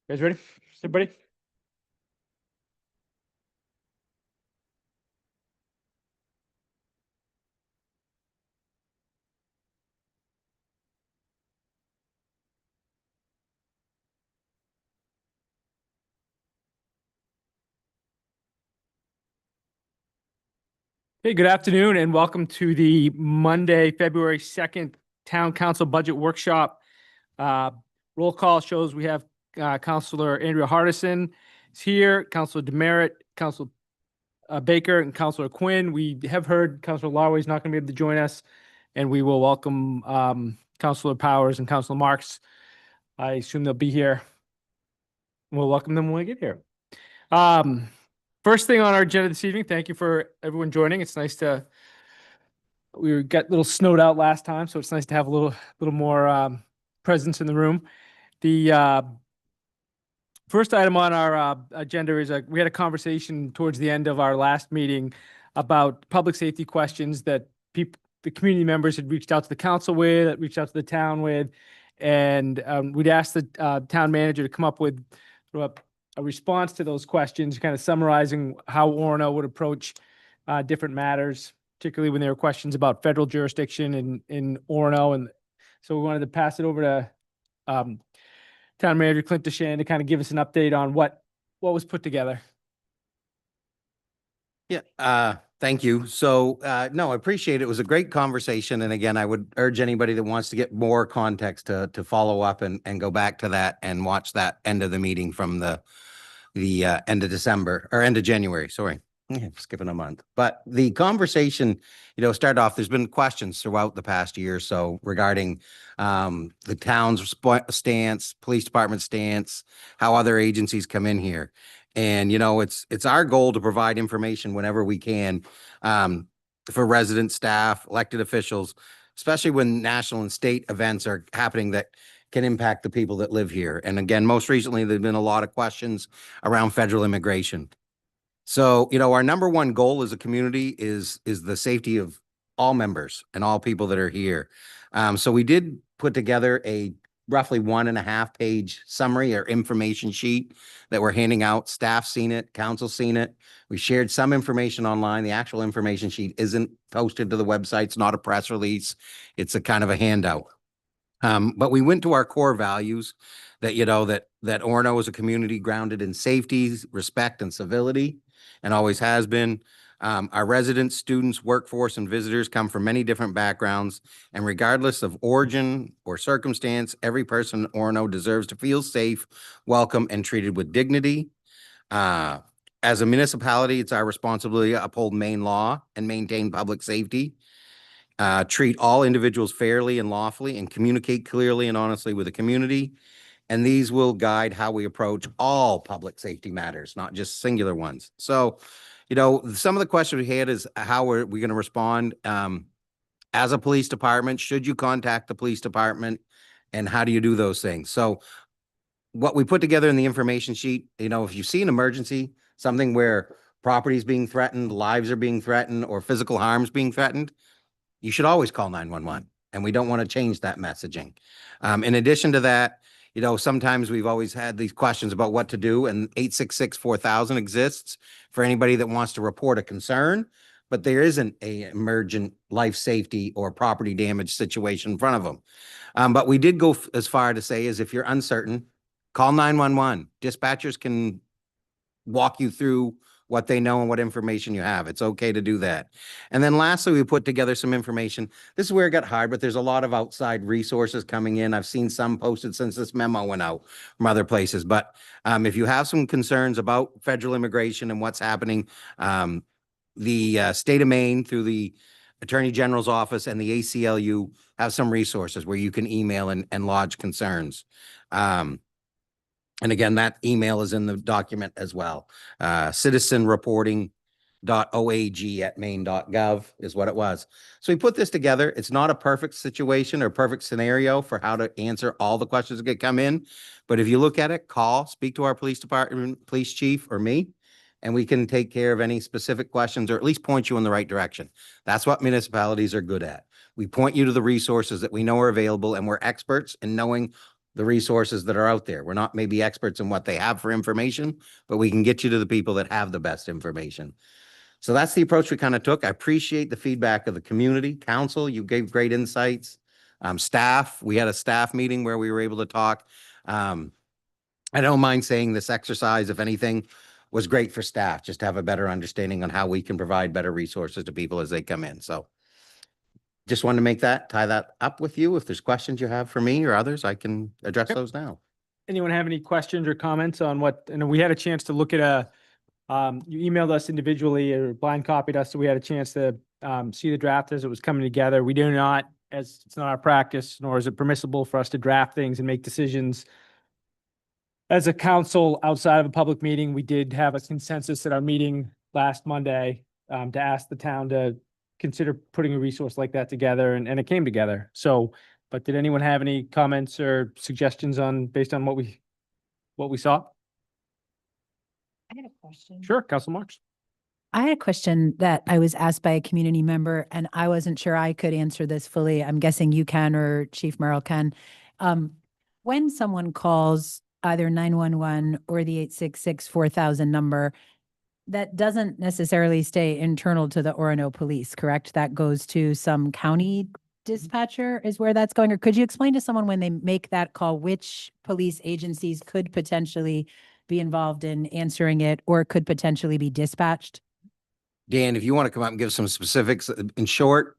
You guys ready? Everybody? Hey, good afternoon, and welcome to the Monday, February 2nd Town Council Budget Workshop. Uh, Roll call shows we have Councilor Andrea Hardison is here, Councilor Demerit, Councilor Baker, and Councilor Quinn. We have heard Councilor Larway is not going to be able to join us, and we will welcome Councilor Powers and Councilor Marks. I assume they'll be here. We'll welcome them when we get here. First thing on our agenda this evening, thank you for everyone joining. It's nice to, we got a little snowed out last time, so it's nice to have a little more presence in the room. The first item on our agenda is we had a conversation towards the end of our last meeting about public safety questions that the community members had reached out to the council with, that reached out to the town with, and we'd asked the town manager to come up with sort of a response to those questions, kind of summarizing how Orono would approach different matters, particularly when there were questions about federal jurisdiction in Orono. And so we wanted to pass it over to Town Manager Clint DeShan to kind of give us an update on what was put together. Yeah, thank you. So, no, I appreciate it. It was a great conversation. And again, I would urge anybody that wants to get more context to follow up and go back to that and watch that end of the meeting from the end of December or end of January. Sorry, skipping a month. But the conversation, started off, there's been questions throughout the past year or so regarding the town's stance, police department stance, how other agencies come in here. And, it's our goal to provide information whenever we can for residents, staff, elected officials, especially when national and state events are happening that can impact the people that live here. And again, most recently, there've been a lot of questions around federal immigration. So, our number one goal as a community is the safety of all members and all people that are here. So we did put together a roughly 1.5 page summary or information sheet that we're handing out. Staff seen it, council seen it. We shared some information online. The actual information sheet isn't posted to the website. It's not a press release. It's a kind of a handout. But we went to our core values that, that Orono is a community grounded in safety, respect, and civility, and always has been. Our residents, students, workforce, and visitors come from many different backgrounds, and regardless of origin or circumstance, every person in Orono deserves to feel safe, welcome, and treated with dignity. As a municipality, it's our responsibility to uphold Maine law and maintain public safety. Treat all individuals fairly and lawfully, and communicate clearly and honestly with the community. And these will guide how we approach all public safety matters, not just singular ones. So, some of the questions we had is how are we going to respond as a police department? Should you contact the police department? And how do you do those things? So what we put together in the information sheet, if you see an emergency, something where property is being threatened, lives are being threatened, or physical harm is being threatened, you should always call 911. And we don't want to change that messaging. In addition to that, sometimes we've always had these questions about what to do, and 866-4000 exists for anybody that wants to report a concern, but there isn't a emergent life safety or property damage situation in front of them. But we did go as far to say is if you're uncertain, call 911. Dispatchers can walk you through what they know and what information you have. It's okay to do that. And then lastly, we put together some information. This is where it got hard, but there's a lot of outside resources coming in. I've seen some posted since this memo went out from other places. But if you have some concerns about federal immigration and what's happening, the state of Maine through the Attorney General's office and the ACLU have some resources where you can email and lodge concerns. And again, that email is in the document as well. citizenreporting.oag@maine.gov is what it was. So we put this together. It's not a perfect situation or perfect scenario for how to answer all the questions that come in. But if you look at it, speak to our police department, police chief, or me, and we can take care of any specific questions or at least point you in the right direction. That's what municipalities are good at. We point you to the resources that we know are available, and we're experts in knowing the resources that are out there. We're not maybe experts in what they have for information, but we can get you to the people that have the best information. So that's the approach we kind of took. I appreciate the feedback of the community, council. You gave great insights. Staff, we had a staff meeting where we were able to talk. I don't mind saying this exercise, if anything, was great for staff, just to have a better understanding on how we can provide better resources to people as they come in. So just wanted to tie that up with you. If there's questions you have for me or others, I can address those now. Anyone have any questions or comments on what, and we had a chance to look at you emailed us individually or blind copied us, so we had a chance to see the draft as it was coming together. We do not, as it's not our practice, nor is it permissible for us to draft things and make decisions as a council outside of a public meeting. We did have a consensus at our meeting last Monday to ask the town to consider putting a resource like that together, and it came together. So, but did anyone have any comments or suggestions based on what we saw? I had a question. Sure, Council Marks. I had a question that I was asked by a community member, and I wasn't sure I could answer this fully. I'm guessing you can, or Chief Merrill can. When someone calls either 911 or the 866-4000 number, that doesn't necessarily stay internal to the Orono Police, correct? That goes to some county dispatcher is where that's going? Or could you explain to someone when they make that call, which police agencies could potentially be involved in answering it or could potentially be dispatched? Dan, if you want to come up and give some specifics in short,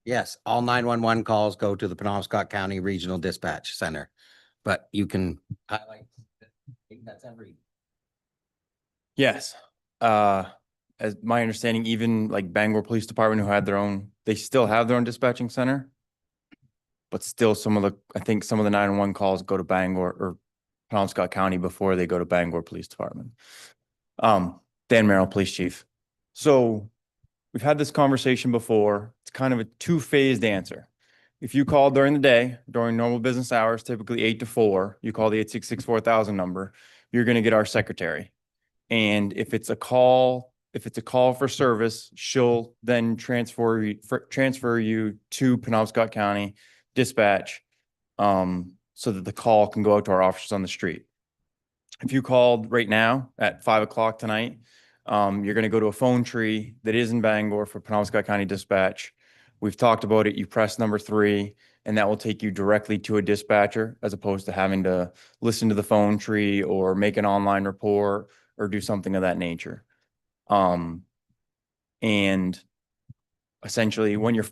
yes, all 911 calls go to the Penobscot County Regional Dispatch Center, but you can highlight. I think that's every. Yes. As my understanding, even like Bangor Police Department, who had their own, they still have their own dispatching center. But still I think some of the 911 calls go to Bangor or Penobscot County before they go to Bangor Police Department. Dan Merrill, Police Chief. So we've had this conversation before. It's kind of a two-phased answer. If you call during the day, during normal business hours, typically 8 to 4, you call the 866-4000 number, you're going to get our secretary. And if it's a call for service, she'll then transfer you to Penobscot County Dispatch, so that the call can go out to our officers on the street. If you called right now at 5 o'clock tonight, you're going to go to a phone tree that is in Bangor for Penobscot County Dispatch. We've talked about it. You press number 3, and that will take you directly to a dispatcher, as opposed to having to listen to the phone tree or make an online report or do something of that nature. And essentially when your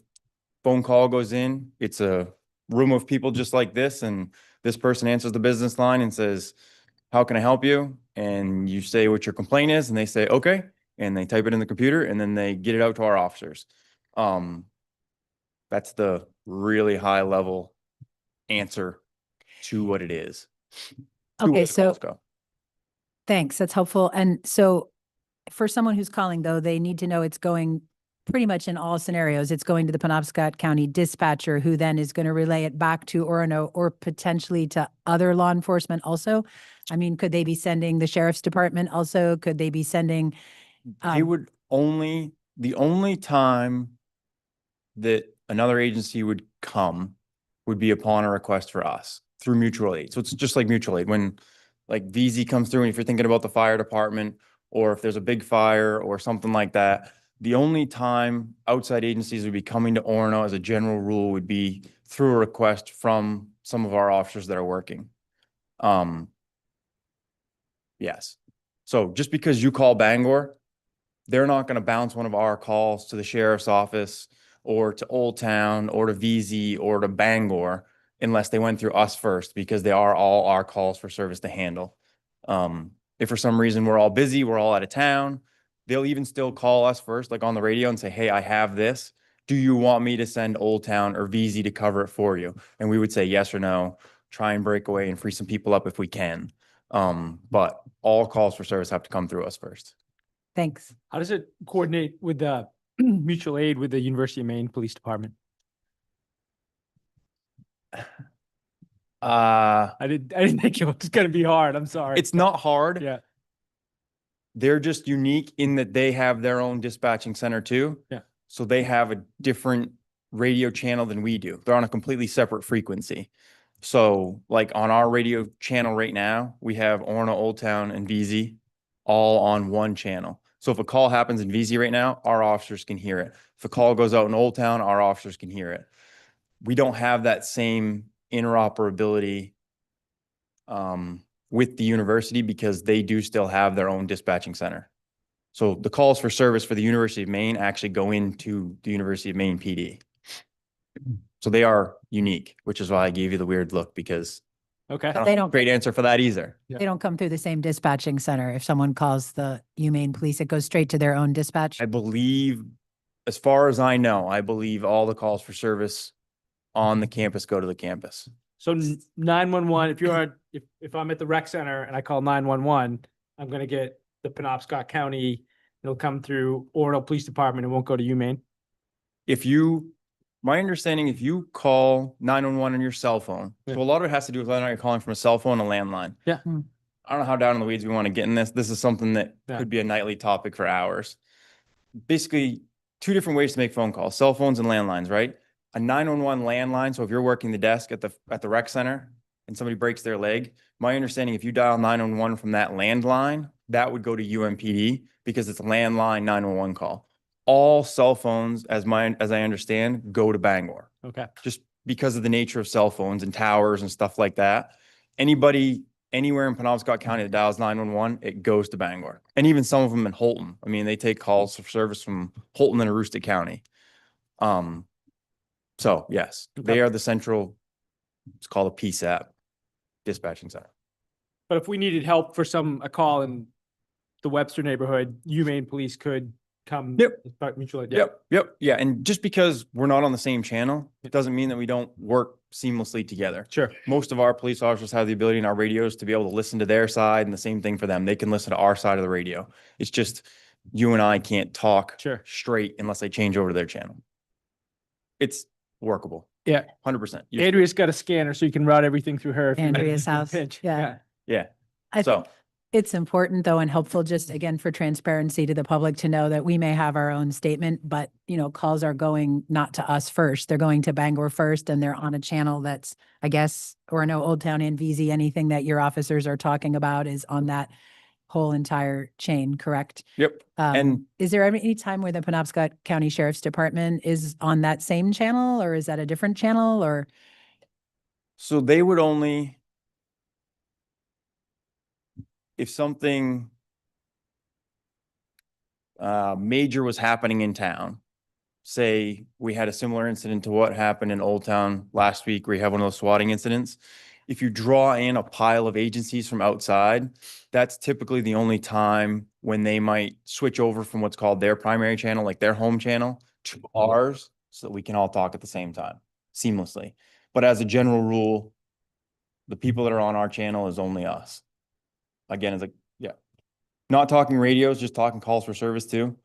phone call goes in, it's a room of people just like this, and this person answers the business line and says, "How can I help you?" And you say what your complaint is, and they say, "Okay." And they type it in the computer, and then they get it out to our officers. That's the really high level answer to what it is. To Okay, where the so calls go. thanks. That's helpful. And so for someone who's calling, though, they need to know it's going pretty much in all scenarios. It's going to the Penobscot County dispatcher, who then is going to relay it back to Orono or potentially to other law enforcement also. I mean, could they be sending the sheriff's department also? Could they be sending? They would the only time that another agency would come would be upon a request for us through mutual aid. So it's just like mutual aid when like VZ comes through, and if you're thinking about the fire department, or if there's a big fire or something like that, the only time outside agencies would be coming to Orono as a general rule would be through a request from some of our officers that are working. Yes. So just because you call Bangor, they're not going to bounce one of our calls to the sheriff's office or to Old Town or to VZ or to Bangor unless they went through us first, because they are all our calls for service to handle. If for some reason we're all busy, we're all out of town, they'll even still call us first, like on the radio, and say, "Hey, I have this. Do you want me to send Old Town or VZ to cover it for you?" And we would say yes or no, try and break away and free some people up if we can. But all calls for service have to come through us first. Thanks. How does it coordinate with the mutual aid with the University of Maine Police Department? I didn't think it was going to be hard. I'm sorry. It's not hard. Yeah. They're just unique in that they have their own dispatching center too. Yeah. So they have a different radio channel than we do. They're on a completely separate frequency. So like on our radio channel right now, we have Orono, Old Town, and VZ all on one channel. So if a call happens in VZ right now, our officers can hear it. If a call goes out in Old Town, our officers can hear it. We don't have that same interoperability with the university because they do still have their own dispatching center. So the calls for service for the University of Maine actually go into the University of Maine PD. So they are unique, which is why I gave you the weird look, because Okay. I don't They have a don't- great answer for that either. They don't come through the same dispatching center. If someone calls the UMaine Police, it goes straight to their own dispatch. I believe, as far as I know, I believe all the calls for service on the campus go to the campus. So 911, if I'm at the rec center and I call 911, I'm gonna get the Penobscot County, it'll come through Orono Police Department. It won't go to UMaine. My understanding, if you call 911 on your cell phone, Yeah. so a lot of it has to do with whether or not you're calling from a cell phone or landline. Yeah. I don't know how down in the weeds we want to get in this. This is something that Yeah. could be a nightly topic for hours. Basically, two different ways to make phone calls, cell phones and landlines, right? A 911 landline. So if you're working the desk at the rec center and somebody breaks their leg, my understanding, if you dial 911 from that landline, that would go to UMPD because it's a landline 911 call. All cell phones, as I understand, go to Bangor, Okay. just because of the nature of cell phones and towers and stuff like that. Anybody anywhere in Penobscot County that dials 911, it goes to Bangor. And even some of them in Holton. I mean, they take calls for service from Holton and Aroostook County. So yes, Okay. they are the central, it's called a PSAP, dispatching center. But if we needed help for a call in the Webster neighborhood, UMaine Police could come. Yep. But mutually. Yeah. Yep. Yeah. And just because we're not on the same channel, it doesn't mean that we don't work seamlessly together. Sure. Most of our police officers have the ability in our radios to be able to listen to their side, and the same thing for them. They can listen to our side of the radio. It's just you and I can't talk Sure. straight unless they change over to their channel. It's workable. Yeah. 100%. Andrea's got a scanner, so you can route everything through her. if you- Andrea's house. pinch. Yeah. Yeah. I So think it's important though and helpful just again for transparency to the public to know that we may have our own statement, but calls are going not to us first. They're going to Bangor first and they're on a channel that's, I guess, or no, Old Town and VZ, anything that your officers are talking about is on that whole entire chain, correct? yep. And Is there any time where the Penobscot County Sheriff's Department is on that same channel or is that a different channel or? so they would only, if something major was happening in town, say we had a similar incident to what happened in Old Town last week, where you have one of those swatting incidents. If you draw in a pile of agencies from outside, that's typically the only time when they might switch over from what's called their primary channel, like their home channel, to ours, so that we can all talk at the same time seamlessly. But as a general rule, the people that are on our channel is only us. Again, it's like, yeah, not talking radios, just talking calls for service too.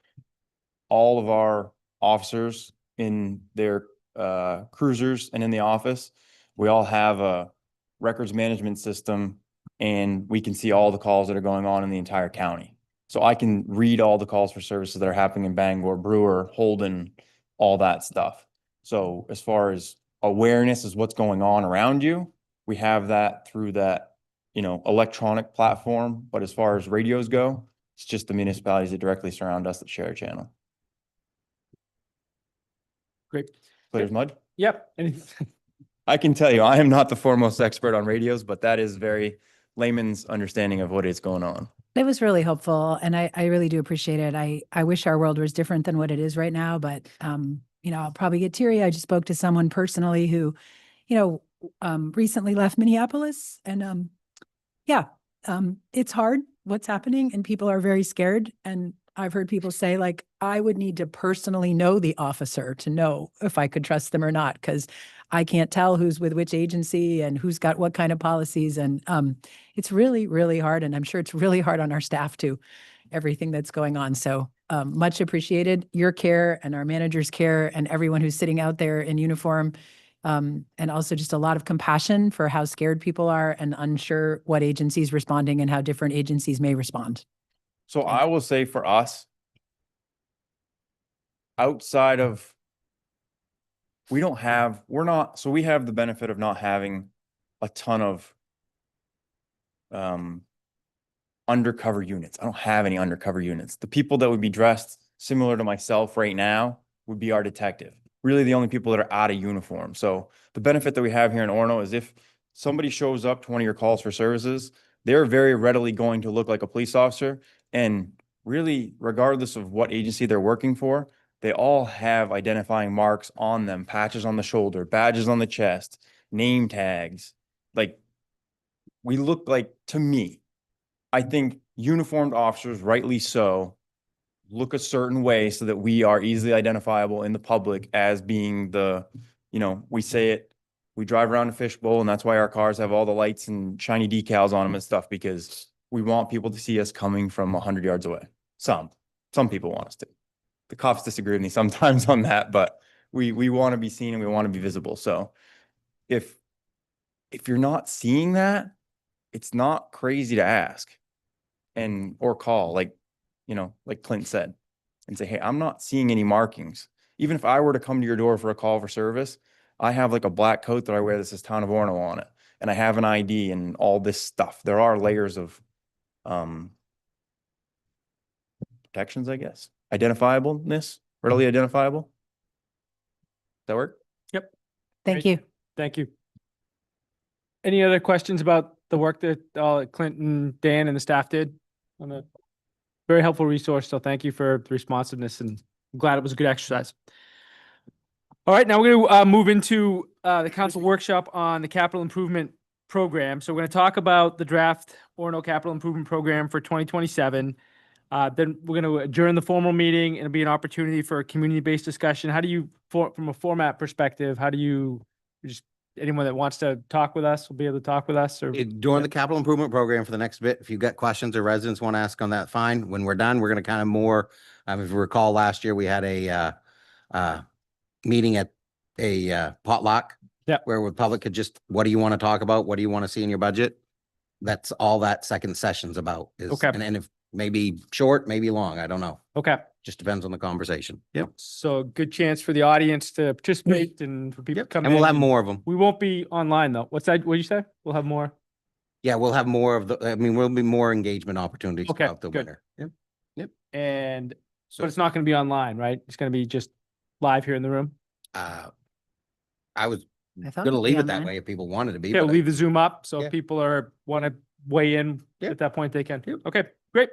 All of our officers in their cruisers and in the office, we all have a records management system and we can see all the calls that are going on in the entire county. So I can read all the calls for services that are happening in Bangor, Brewer, Holden, all that stuff. So as far as awareness is what's going on around you, we have that through that, electronic platform. But as far as radios go, it's just the municipalities that directly surround us that share a channel. Great. Clear as mud? Yep. And I can tell you, I am not the foremost expert on radios, but that is very layman's understanding of what is going on. It was really helpful and I really do appreciate it. I wish our world was different than what it is right now, but I'll probably get teary. I just spoke to someone personally who, recently left Minneapolis and it's hard what's happening and people are very scared. And I've heard people say like, I would need to personally know the officer to know if I could trust them or not, because I can't tell who's with which agency and who's got what kind of policies. And it's really, really hard. And I'm sure it's really hard on our staff too, everything that's going on. So much appreciated your care and our manager's care and everyone who's sitting out there in uniform. And also just a lot of compassion for how scared people are and unsure what agency's responding and how different agencies may respond. So I will say for us, outside of, we have the benefit of not having a ton of undercover units. I don't have any undercover units. The people that would be dressed similar to myself right now would be our detective. Really the only people that are out of uniform. So the benefit that we have here in Orono is if somebody shows up to one of your calls for services, they're very readily going to look like a police officer. And really, regardless of what agency they're working for, they all have identifying marks on them, patches on the shoulder, badges on the chest, name tags. Like, we look like, to me, I think uniformed officers, rightly so, look a certain way so that we are easily identifiable in the public as being the, we say it, we drive around a fishbowl, and that's why our cars have all the lights and shiny decals on them and stuff, because we want people to see us coming from 100 yards away. Some people want us to. The cops disagree with me sometimes on that, but we want to be seen and we want to be visible. So if you're not seeing that, it's not crazy to ask or call, like Clint said, and say, hey, I'm not seeing any markings. Even if I were to come to your door for a call for service, I have like a black coat that I wear that says Town of Orono on it. And I have an ID and all this stuff. There are layers of protections, I guess. Identifiableness, readily identifiable. Does that work? Yep. Thank Great. you. Thank you. Any other questions about the work that Clint and Dan and the staff did on a very helpful resource? So thank you for the responsiveness, and I'm glad it was a good exercise. All right, now we're going to move into the council workshop on the capital improvement program. So we're going to talk about the draft Orono capital improvement program for 2027. Then we're going to adjourn the formal meeting, and it'll be an opportunity for a community-based discussion. How do you, from a format perspective, anyone that wants to talk with us will be able to talk with us? Or During the capital improvement program for the next bit, if you've got questions or residents want to ask on that, fine. When we're done, we're going to kind of more, if you recall last year, we had a meeting at a potluck. Yeah. Where the public could just, what do you want to talk about? What do you want to see in your budget? That's all that second session's about. Okay. And if maybe short, maybe long, I don't know. Okay. Just depends on the conversation. Yep. So good chance for the audience to participate and for people to come in. And we'll have more of them. We won't be online though. What's that? What did you say? We'll have more. Yeah, we'll have more of we'll be more engagement opportunities Okay, throughout the good. winter. Yep. But So, it's not going to be online, right? It's going to be just live here in the room. I was I thought gonna it'd be leave it that online. way if people wanted to be. Okay, but we'll leave the Zoom up. So Yeah. if people want to weigh in Yep. at that point, they can. Yep. Okay, great.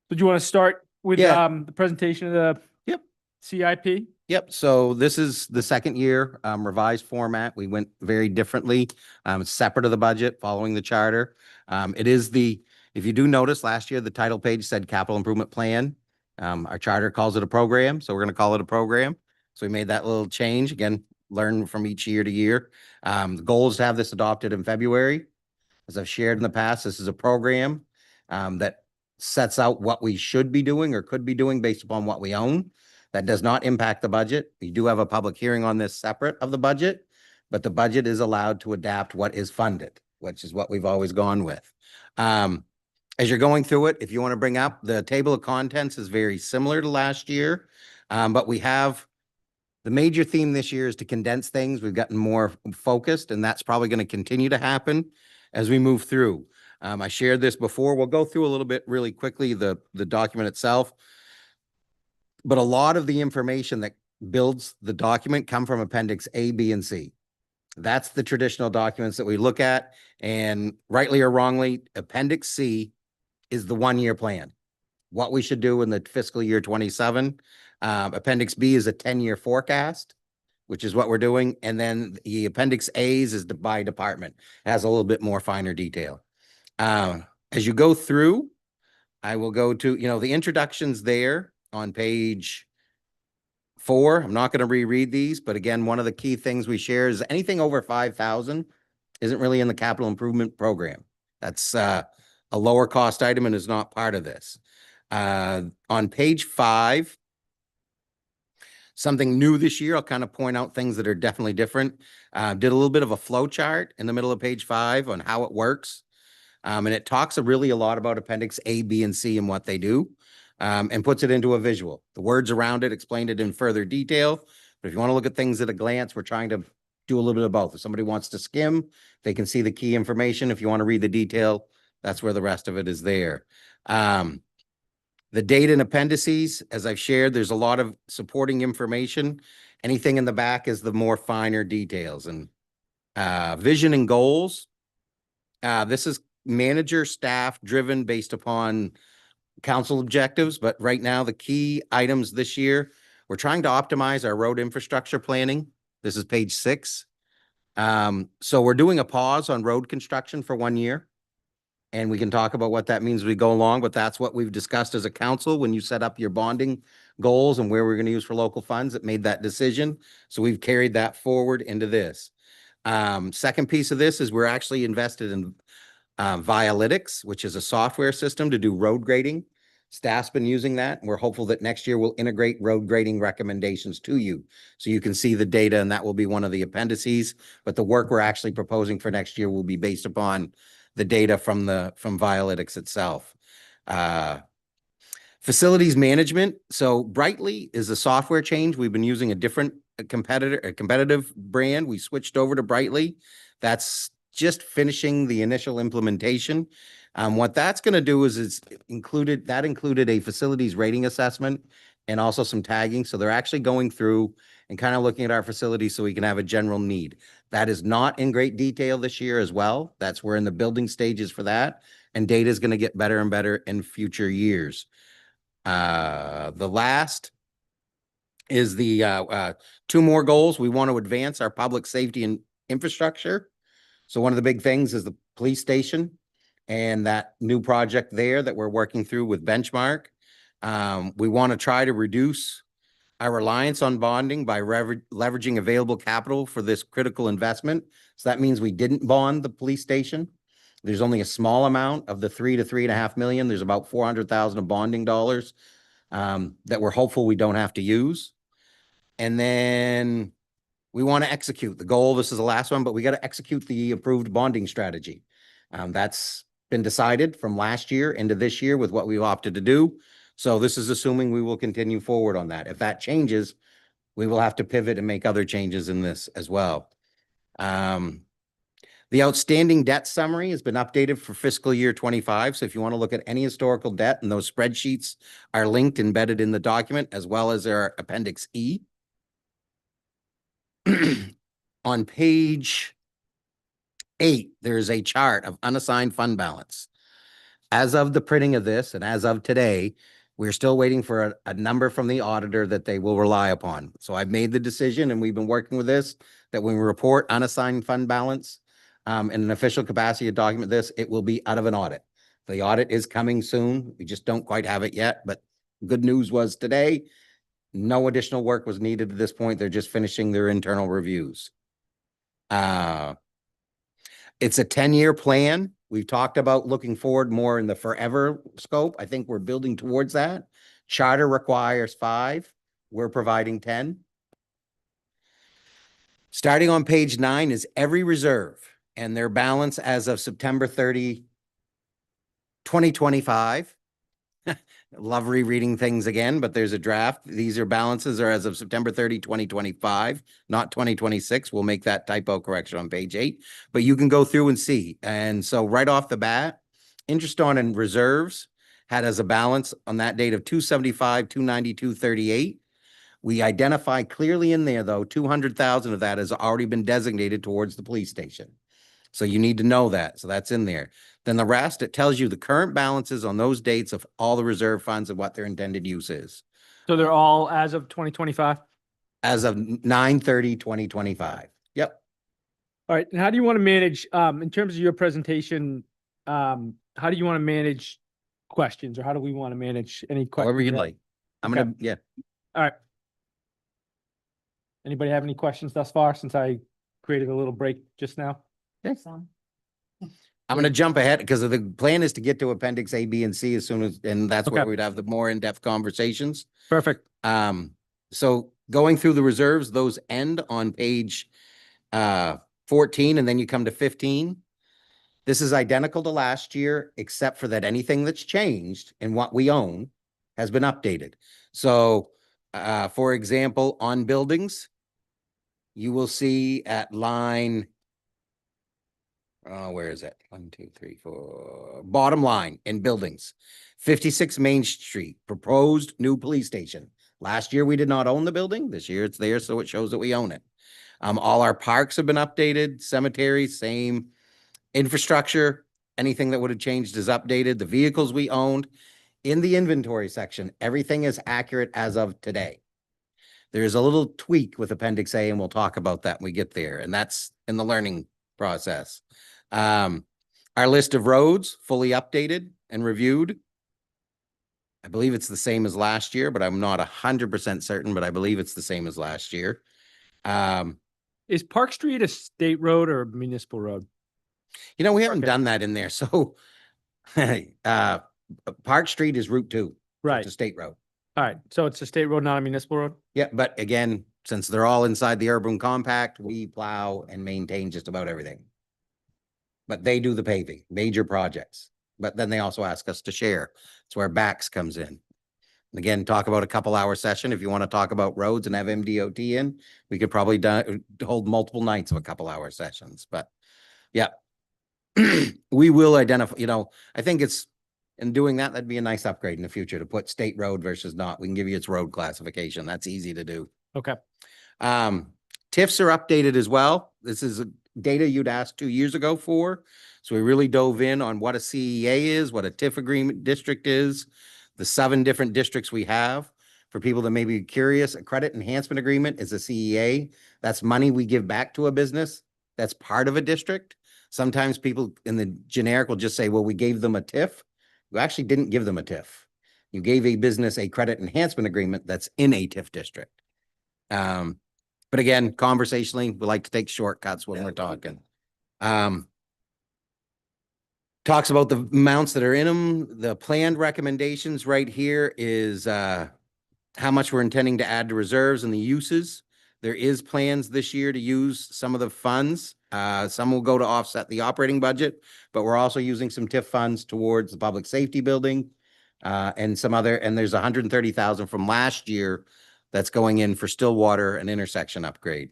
So do you want to start with Yeah. the presentation of the Yep. CIP? Yep. So this is the second year, revised format. We went very differently, separate of the budget, following the charter. If you do notice, last year, the title page said capital improvement plan. Our charter calls it a program, so we're going to call it a program. So we made that little change. Again, learn from each year to year. The goal is to have this adopted in February. As I've shared in the past, this is a program that sets out what we should be doing or could be doing based upon what we own. That does not impact the budget. We do have a public hearing on this separate of the budget, but the budget is allowed to adapt what is funded, which is what we've always gone with. As you're going through it, if you want to bring up, the table of contents is very similar to last year, but we have the major theme this year is to condense things. We've gotten more focused, and that's probably going to continue to happen as we move through. I shared this before. We'll go through a little bit really quickly, the document itself. But a lot of the information that builds the document come from Appendix A, B, and C. That's the traditional documents that we look at. And rightly or wrongly, Appendix C is the 1-year plan. What we should do in the fiscal year 27. Appendix B is a 10-year forecast, which is what we're doing. And then the Appendix A's is by department. It has a little bit more finer detail. As you go through, I will go to, the introductions there on page 4. I'm not going to reread these, but again, one of the key things we share is anything over 5,000 isn't really in the capital improvement program. That's a lower cost item and is not part of this. On page 5, something new this year, I'll kind of point out things that are definitely different. Did a little bit of a flow chart in the middle of page 5 on how it works. And it talks really a lot about Appendix A, B, and C and what they do, and puts it into a visual. The words around it explain it in further detail. But if you want to look at things at a glance, we're trying to do a little bit of both. If somebody wants to skim, they can see the key information. If you want to read the detail, that's where the rest of it is there. The data and appendices, as I've shared, there's a lot of supporting information. Anything in the back is the more finer details. And vision and goals. This is manager staff driven based upon council objectives, but right now the key items this year, we're trying to optimize our road infrastructure planning. This is page 6. So we're doing a pause on road construction for 1 year. And we can talk about what that means as we go along, but that's what we've discussed as a council when you set up your bonding goals and where we're going to use for local funds. It made that decision. So we've carried that forward into this. Second piece of this is we're actually invested in Vialytics, which is a software system to do road grading. Staff's been using that. And we're hopeful that next year we'll integrate road grading recommendations to you. So you can see the data, and that will be one of the appendices. But the work we're actually proposing for next year will be based upon the data from Vialytics itself. Facilities management. So Brightly is a software change. We've been using a different competitive brand. We switched over to Brightly. That's just finishing the initial implementation. What that's going to do is included a facilities rating assessment and also some tagging. So they're actually going through and kind of looking at our facilities so we can have a general need. That is not in great detail this year as well. We're in the building stages for that. And data is going to get better and better in future years. The last is the 2 more goals. We want to advance our public safety and infrastructure. So one of the big things is the police station and that new project there that we're working through with Benchmark. We want to try to reduce our reliance on bonding by leveraging available capital for this critical investment. So that means we didn't bond the police station. There's only a small amount of the 3 to 3.5 million. There's about 400,000 of bonding dollars that we're hopeful we don't have to use. And then we want to execute the goal. This is the last one, but we got to execute the approved bonding strategy. That's been decided from last year into this year with what we've opted to do. So this is assuming we will continue forward on that. If that changes, we will have to pivot and make other changes in this as well. The outstanding debt summary has been updated for fiscal year 25. So if you want to look at any historical debt, and those spreadsheets are linked, embedded in the document, as well as our Appendix E. On page 8, there's a chart of unassigned fund balance. As of the printing of this and as of today, we're still waiting for a number from the auditor that they will rely upon. So I've made the decision, and we've been working with this, that when we report unassigned fund balance in an official capacity to document this, it will be out of an audit. The audit is coming soon. We just don't quite have it yet, but good news was today, no additional work was needed at this point. They're just finishing their internal reviews. It's a 10-year plan. We've talked about looking forward more in the forever scope. I think we're building towards that. Charter requires 5. We're providing 10. Starting on page 9 is every reserve and their balance as of September 30, 2025. Love rereading things again, but there's a draft. These are balances are as of September 30, 2025, not 2026. We'll make that typo correction on page 8, but you can go through and see. And so right off the bat, interest on and reserves had as a balance on that date of 275, 292, 38. We identify clearly in there, though, 200,000 of that has already been designated towards the police station. So you need to know that. So that's in there. Then the rest, it tells you the current balances on those dates of all the reserve funds and what their intended use is. So they're all as of 2025? As of 9/30/2025. Yep. All right. And how do you want to manage, in terms of your presentation, how do you want to manage questions, or how do we want to manage any questions? However you'd like. I'm Okay. gonna, yeah. All right. Anybody have any questions thus far, since I created a little break just now? I'm going to jump ahead because the plan is to get to Appendix A, B, and C as soon as, and that's where Okay. we'd have the more in-depth conversations. Perfect. So going through the reserves, those end on page 14, and then you come to 15. This is identical to last year, except for that anything that's changed in what we own has been updated. So, for example, on buildings, you will see at line, where is it? 1, 2, 3, 4, bottom line in buildings. 56 Main Street, proposed new police station. Last year, we did not own the building. This year it's there, so it shows that we own it. All our parks have been updated, cemeteries, same infrastructure. Anything that would have changed is updated. The vehicles we owned. In the inventory section, everything is accurate as of today. There is a little tweak with Appendix A, and we'll talk about that when we get there, and that's in the learning process. Our list of roads, fully updated and reviewed. I believe it's the same as last year, but I'm not 100% certain, but I believe it's the same as last year. Is Park Street a state road or a municipal road? You know, we haven't Okay. done that in there, so Park Street is Route 2. So Right. it's a state road. All right. So it's a state road, not a municipal road? Yeah, but again, since they're all inside the urban compact, we plow and maintain just about everything. But they do the paving, major projects. But then they also ask us to share. It's where BAX comes in. Again, talk about a couple-hour session. If you want to talk about roads and have MDOT in, we could probably hold multiple nights of a couple-hour sessions. But yeah, we will identify, you know, I think it's, in doing that, that'd be a nice upgrade in the future to put state road versus not. We can give you its road classification. That's easy to do. Okay. TIFs are updated as well. This is data you'd asked 2 years ago for. So we really dove in on what a CEA is, what a TIF agreement district is, the 7 different districts we have. For people that may be curious, a credit enhancement agreement is a CEA. That's money we give back to a business. That's part of a district. Sometimes people in the generic will just say, well, we gave them a TIF. You actually didn't give them a TIF. You gave a business a credit enhancement agreement that's in a TIF district. But again, conversationally, we like to take shortcuts when we're talking. Talks about the amounts that are in them. The planned recommendations right here is how much we're intending to add to reserves and the uses. There is plans this year to use some of the funds. Some will go to offset the operating budget, but we're also using some TIF funds towards the public safety building and some other, and there's 130,000 from last year that's going in for Stillwater and intersection upgrade.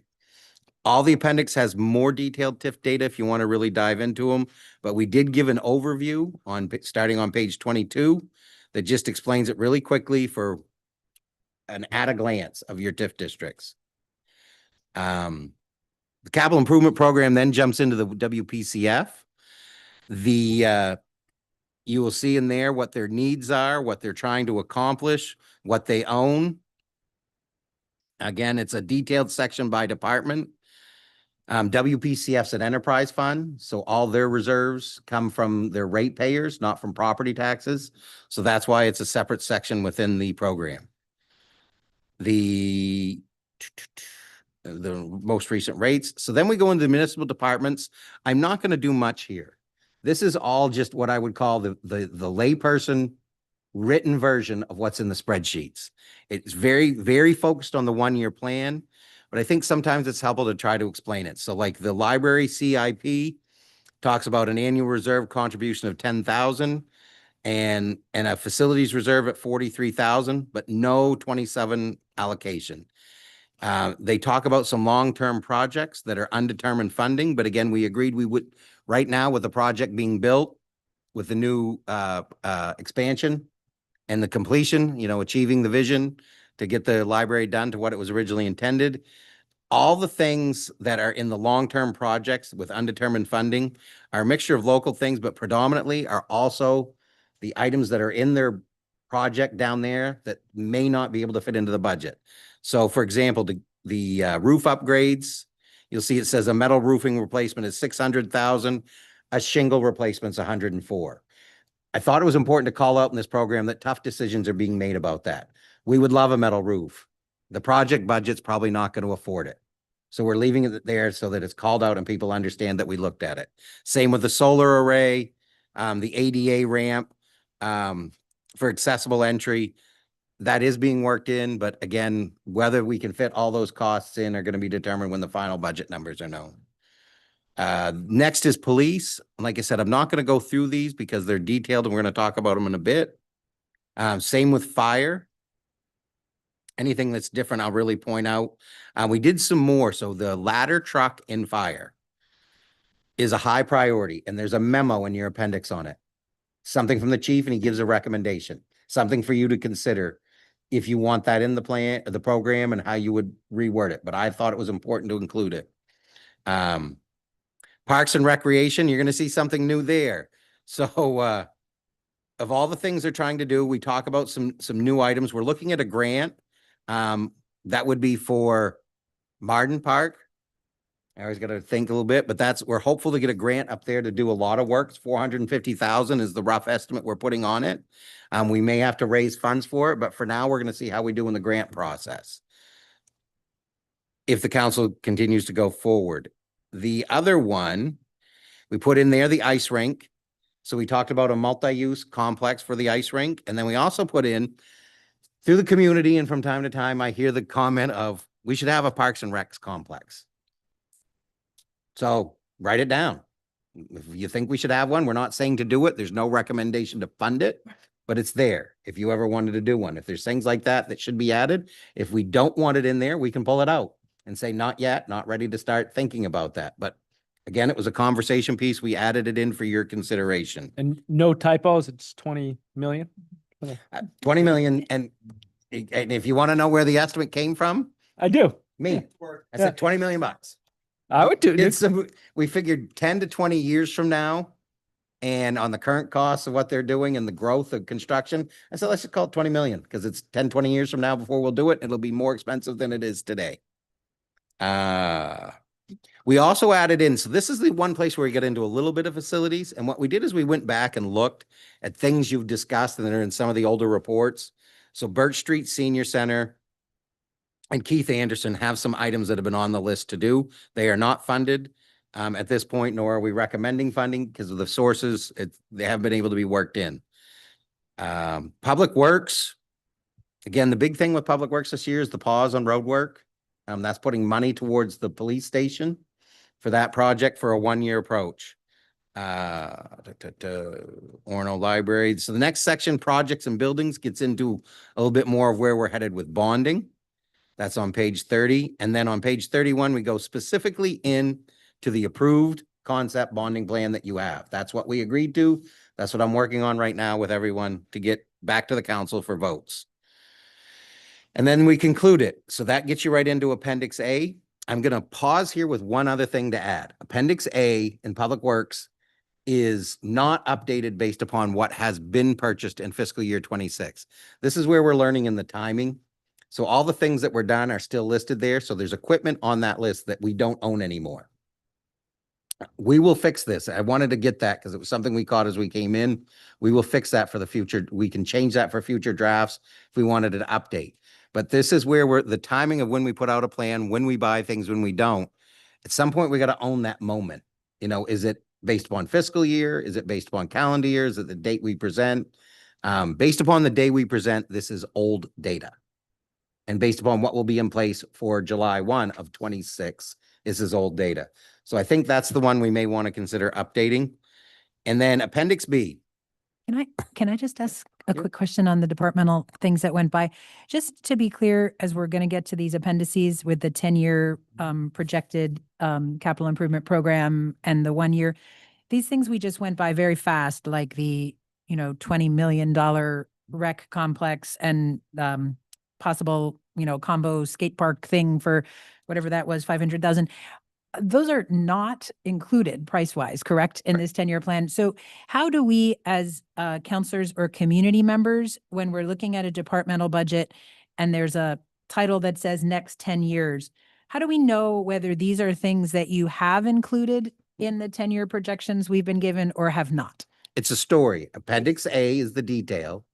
All the appendix has more detailed TIF data if you want to really dive into them, but we did give an overview on starting on page 22 that just explains it really quickly for an at a glance of your TIF districts. The capital improvement program then jumps into the WPCF. You will see in there what their needs are, what they're trying to accomplish, what they own. Again, it's a detailed section by department. WPCF's an enterprise fund, so all their reserves come from their ratepayers, not from property taxes. So that's why it's a separate section within the program. The most recent rates. So then we go into the municipal departments. I'm not going to do much here. This is all just what I would call the layperson written version of what's in the spreadsheets. It's very, very focused on the 1-year plan, but I think sometimes it's helpful to try to explain it. So like the library CIP talks about an annual reserve contribution of 10,000 and a facilities reserve at 43,000, but no 27 allocation. They talk about some long-term projects that are undetermined funding, but again, we agreed we would, right now with the project being built, with the new expansion and the completion, you know, achieving the vision to get the library done to what it was originally intended. All the things that are in the long-term projects with undetermined funding are a mixture of local things, but predominantly are also the items that are in their project down there that may not be able to fit into the budget. So for example, the roof upgrades, you'll see it says a metal roofing replacement is 600,000, a shingle replacement's 104. I thought it was important to call out in this program that tough decisions are being made about that. We would love a metal roof. The project budget's probably not going to afford it. So we're leaving it there so that it's called out and people understand that we looked at it. Same with the solar array, the ADA ramp for accessible entry. That is being worked in, but again, whether we can fit all those costs in are going to be determined when the final budget numbers are known. Next is police. Like I said, I'm not going to go through these because they're detailed and we're going to talk about them in a bit. Same with fire. Anything that's different, I'll really point out. We did some more. So the ladder truck in fire is a high priority, and there's a memo in your appendix on it. Something from the chief, and he gives a recommendation, something for you to consider if you want that in the plan, the program, and how you would reword it. But I thought it was important to include it. Parks and Recreation, you're going to see something new there. So, of all the things they're trying to do, we talk about some new items. We're looking at a grant. That would be for Marden Park. I always got to think a little bit, but we're hopeful to get a grant up there to do a lot of work. It's 450,000 is the rough estimate we're putting on it. We may have to raise funds for it, but for now, we're going to see how we do in the grant process, if the council continues to go forward. The other one, we put in there the ice rink. So we talked about a multi-use complex for the ice rink. And then we also put in, through the community, and from time to time, I hear the comment of, we should have a Parks and Recs complex. So write it down. If you think we should have one, we're not saying to do it. There's no recommendation to fund it, but it's there if you ever wanted to do one. If there's things like that that should be added, if we don't want it in there, we can pull it out and say, not yet, not ready to start thinking about that. But again, it was a conversation piece. We added it in for your consideration. And no typos, it's 20 million. 20 million. And if you want to know where the estimate came from, I do. me, I said 20 million bucks. I would do. It's we figured 10 to 20 years from now, and on the current costs of what they're doing and the growth of construction, I said, let's just call it 20 million, because it's 10, 20 years from now before we'll do it. It'll be more expensive than it is today. We also added in, so this is the one place where we get into a little bit of facilities. And what we did is we went back and looked at things you've discussed and that are in some of the older reports. So Birch Street Senior Center and Keith Anderson have some items that have been on the list to do. They are not funded at this point, nor are we recommending funding because of the sources. They haven't been able to be worked in. Public Works. Again, the big thing with Public Works this year is the pause on road work. That's putting money towards the police station for that project for a one-year approach. Orono Library. So the next section, projects and buildings, gets into a little bit more of where we're headed with bonding. That's on page 30. And then on page 31, we go specifically in to the approved concept bonding plan that you have. That's what we agreed to. That's what I'm working on right now with everyone to get back to the council for votes. And then we conclude it. So that gets you right into Appendix A. I'm going to pause here with one other thing to add. Appendix A in Public Works is not updated based upon what has been purchased in fiscal year 26. This is where we're learning in the timing. So all the things that were done are still listed there. So there's equipment on that list that we don't own anymore. We will fix this. I wanted to get that because it was something we caught as we came in. We will fix that for the future. We can change that for future drafts if we wanted to update. But this is where the timing of when we put out a plan, when we buy things, when we don't. At some point, we got to own that moment. You know, is it based upon fiscal year? Is it based upon calendar year? Is it the date we present? Based upon the day we present, this is old data. And based upon what will be in place for July 1 of 26, this is old data. So I think that's the one we may want to consider updating. And then Appendix B. Can I just ask a Yeah. quick question on the departmental things that went by? Just to be clear, as we're going to get to these appendices with the 10-year projected capital improvement program and the 1 year, these things we just went by very fast, like the, $20 million rec complex and possible, combo skate park thing for whatever that was, 500,000. Those are not included price-wise, correct, in this 10-year plan? So how do we as counselors or community members, when we're looking at a departmental budget and there's a title that says next 10 years, how do we know whether these are things that you have included in the 10-year projections we've been given or have not? It's a story. Appendix A is the detail.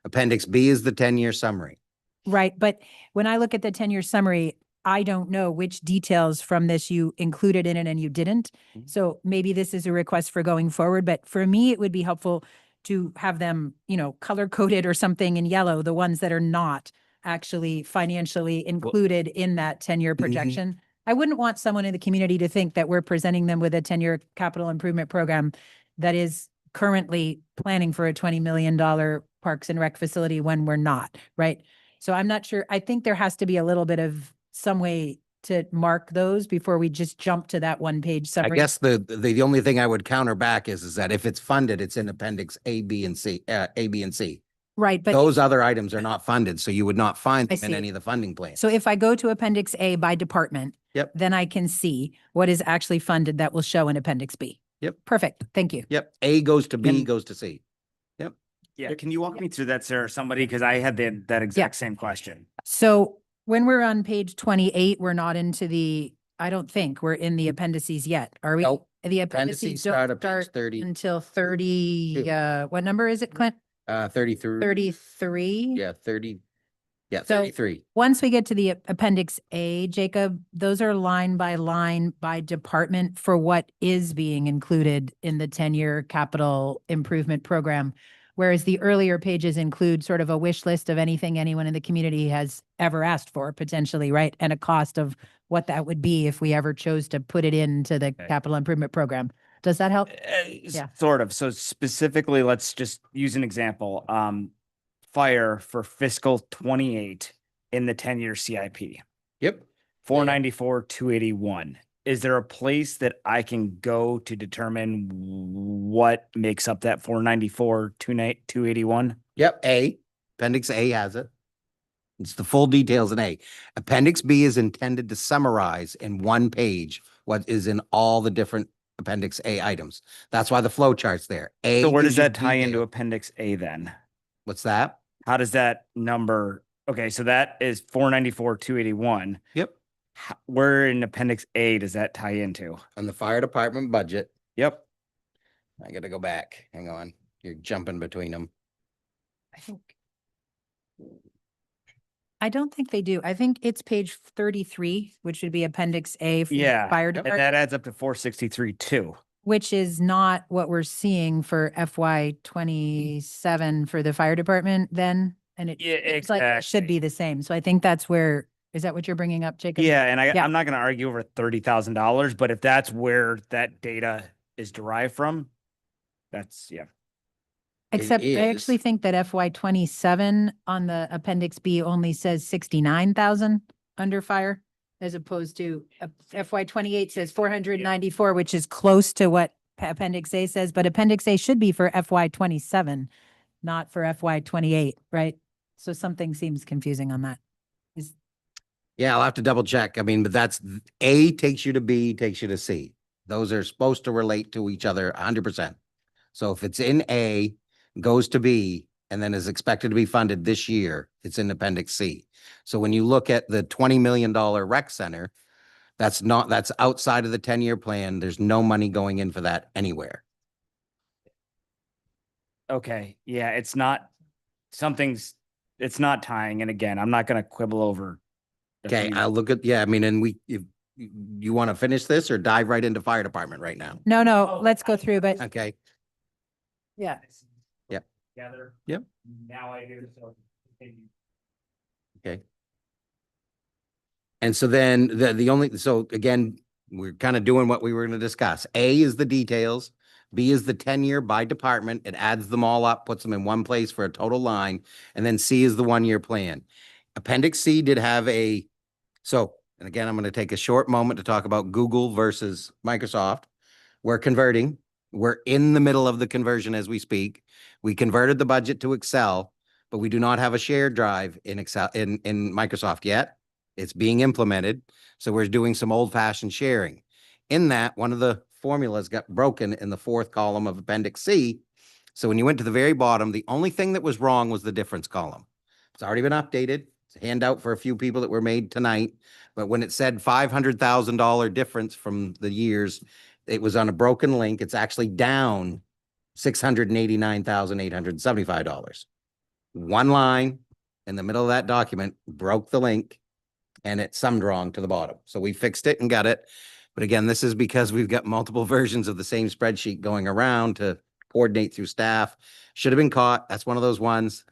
Appendix B is the 10-year summary. Right. But when I look at the 10-year summary, I don't know which details from this you included in it and you didn't. Mhm. So maybe this is a request for going forward, but for me, it would be helpful to have them, color coded or something in yellow, the ones that are not actually financially included in that 10-year projection. I wouldn't want someone in the community to think that we're presenting them with a 10-year capital improvement program that is currently planning for a $20 million Parks and Rec facility when we're not, right? So I'm not sure. I think there has to be a little bit of some way to mark those before we just jump to that one page I summary. guess the only thing I would counter back is that if it's funded, it's in appendix A, B, and C, A, B, and C. Right, but Those other items are not funded, so you would not find I them in see. any of the funding plans. so if I go to Appendix A by department. Yep. Then I can see what is actually funded that will show in Appendix B. Yep. Perfect. Thank you. Yep, A goes to B, Can- goes to C. Yeah, can you walk me through that, sir, somebody, because I had that exact same question. So when we're on page 28, we're not into the, I don't think we're in the appendices yet, are we? Nope. The Appendices appendices start don't at page start 30, until 30, what number is it, Clint? 33. 33? Yeah, 30. Yeah, So- 33. Once we get to the Appendix A, Jacob, those are line by department for what is being included in the 10-year capital improvement program. Whereas the earlier pages include sort of a wish list of anything anyone in the community has ever asked for potentially, right? And a cost of what that would be if we ever chose to put it into the Okay. capital improvement program. Does that help? Yeah. Sort of. So specifically, let's just use an example. Fire for fiscal 28 in the 10-year CIP, Yep. 494, 281. Is there a place that I can go to determine what makes up that 494, 281? Yep, A. Appendix A has it. It's the full details in A. Appendix B is intended to summarize in one page what is in all the different Appendix A items. That's why the flow chart's there. A. So where does gives you that tie into detail. Appendix A then? What's that? How does that number? Okay, so that is 494, 281. Yep. Where in Appendix A does that tie into? On the fire department budget. Yep. I gotta go back. Hang on. You're jumping between them. I don't think they do. I think it's page 33, which would be Appendix A for the Yeah. fire And department. that adds up to 463 too. Which is not what we're seeing for FY 27 for the fire department then, and it Yeah, it's like it should exactly. be the same. So I think that's where, is that what you're bringing up, Jacob? Yeah, and Yeah. I'm not going to argue over $30,000, but if that's where that data is derived from, that's yeah. Except I actually is. think that FY 27 on the Appendix B only says 69,000 under fire, as opposed to FY 28 says 494, which is close to what Appendix A says, but Appendix A should be for FY 27, not for FY 28, right? So something seems confusing on that. Yeah, I'll have to double check. I mean, but that's A takes you to B, takes you to C. Those are supposed to relate to each other 100%. So if it's in A, goes to B, and then is expected to be funded this year, it's in Appendix C. So when you look at the $20 million rec center, that's outside of the 10-year plan. There's no money going in for that anywhere. Okay, yeah, it's not it's not tying. And again, I'm not going to quibble over. the Okay, fees. I'll look at, yeah, I mean, and if you want to finish this or dive right into fire department right now? No, let's go through, but Okay, yeah. Yep. Together. Yep. Now I do. So continue. okay. And so then so again, we're kind of doing what we were going to discuss. A is the details. B is the 10-year by department. It adds them all up, puts them in one place for a total line. And then C is the 1-year plan. Appendix C did have and again, I'm going to take a short moment to talk about Google versus Microsoft. We're converting. We're in the middle of the conversion as we speak. We converted the budget to Excel, but we do not have a shared drive in Excel in Microsoft yet. It's being implemented. So we're doing some old-fashioned sharing. In that, one of the formulas got broken in the 4th column of Appendix C. So when you went to the very bottom, the only thing that was wrong was the difference column. It's already been updated. It's a handout for a few people that were made tonight. But when it said $500,000 difference from the years, it was on a broken link. It's actually down $689,875. One line in the middle of that document broke the link and it summed wrong to the bottom. So we fixed it and got it. But again, this is because we've got multiple versions of the same spreadsheet going around to coordinate through staff. Should have been caught. That's one of those ones,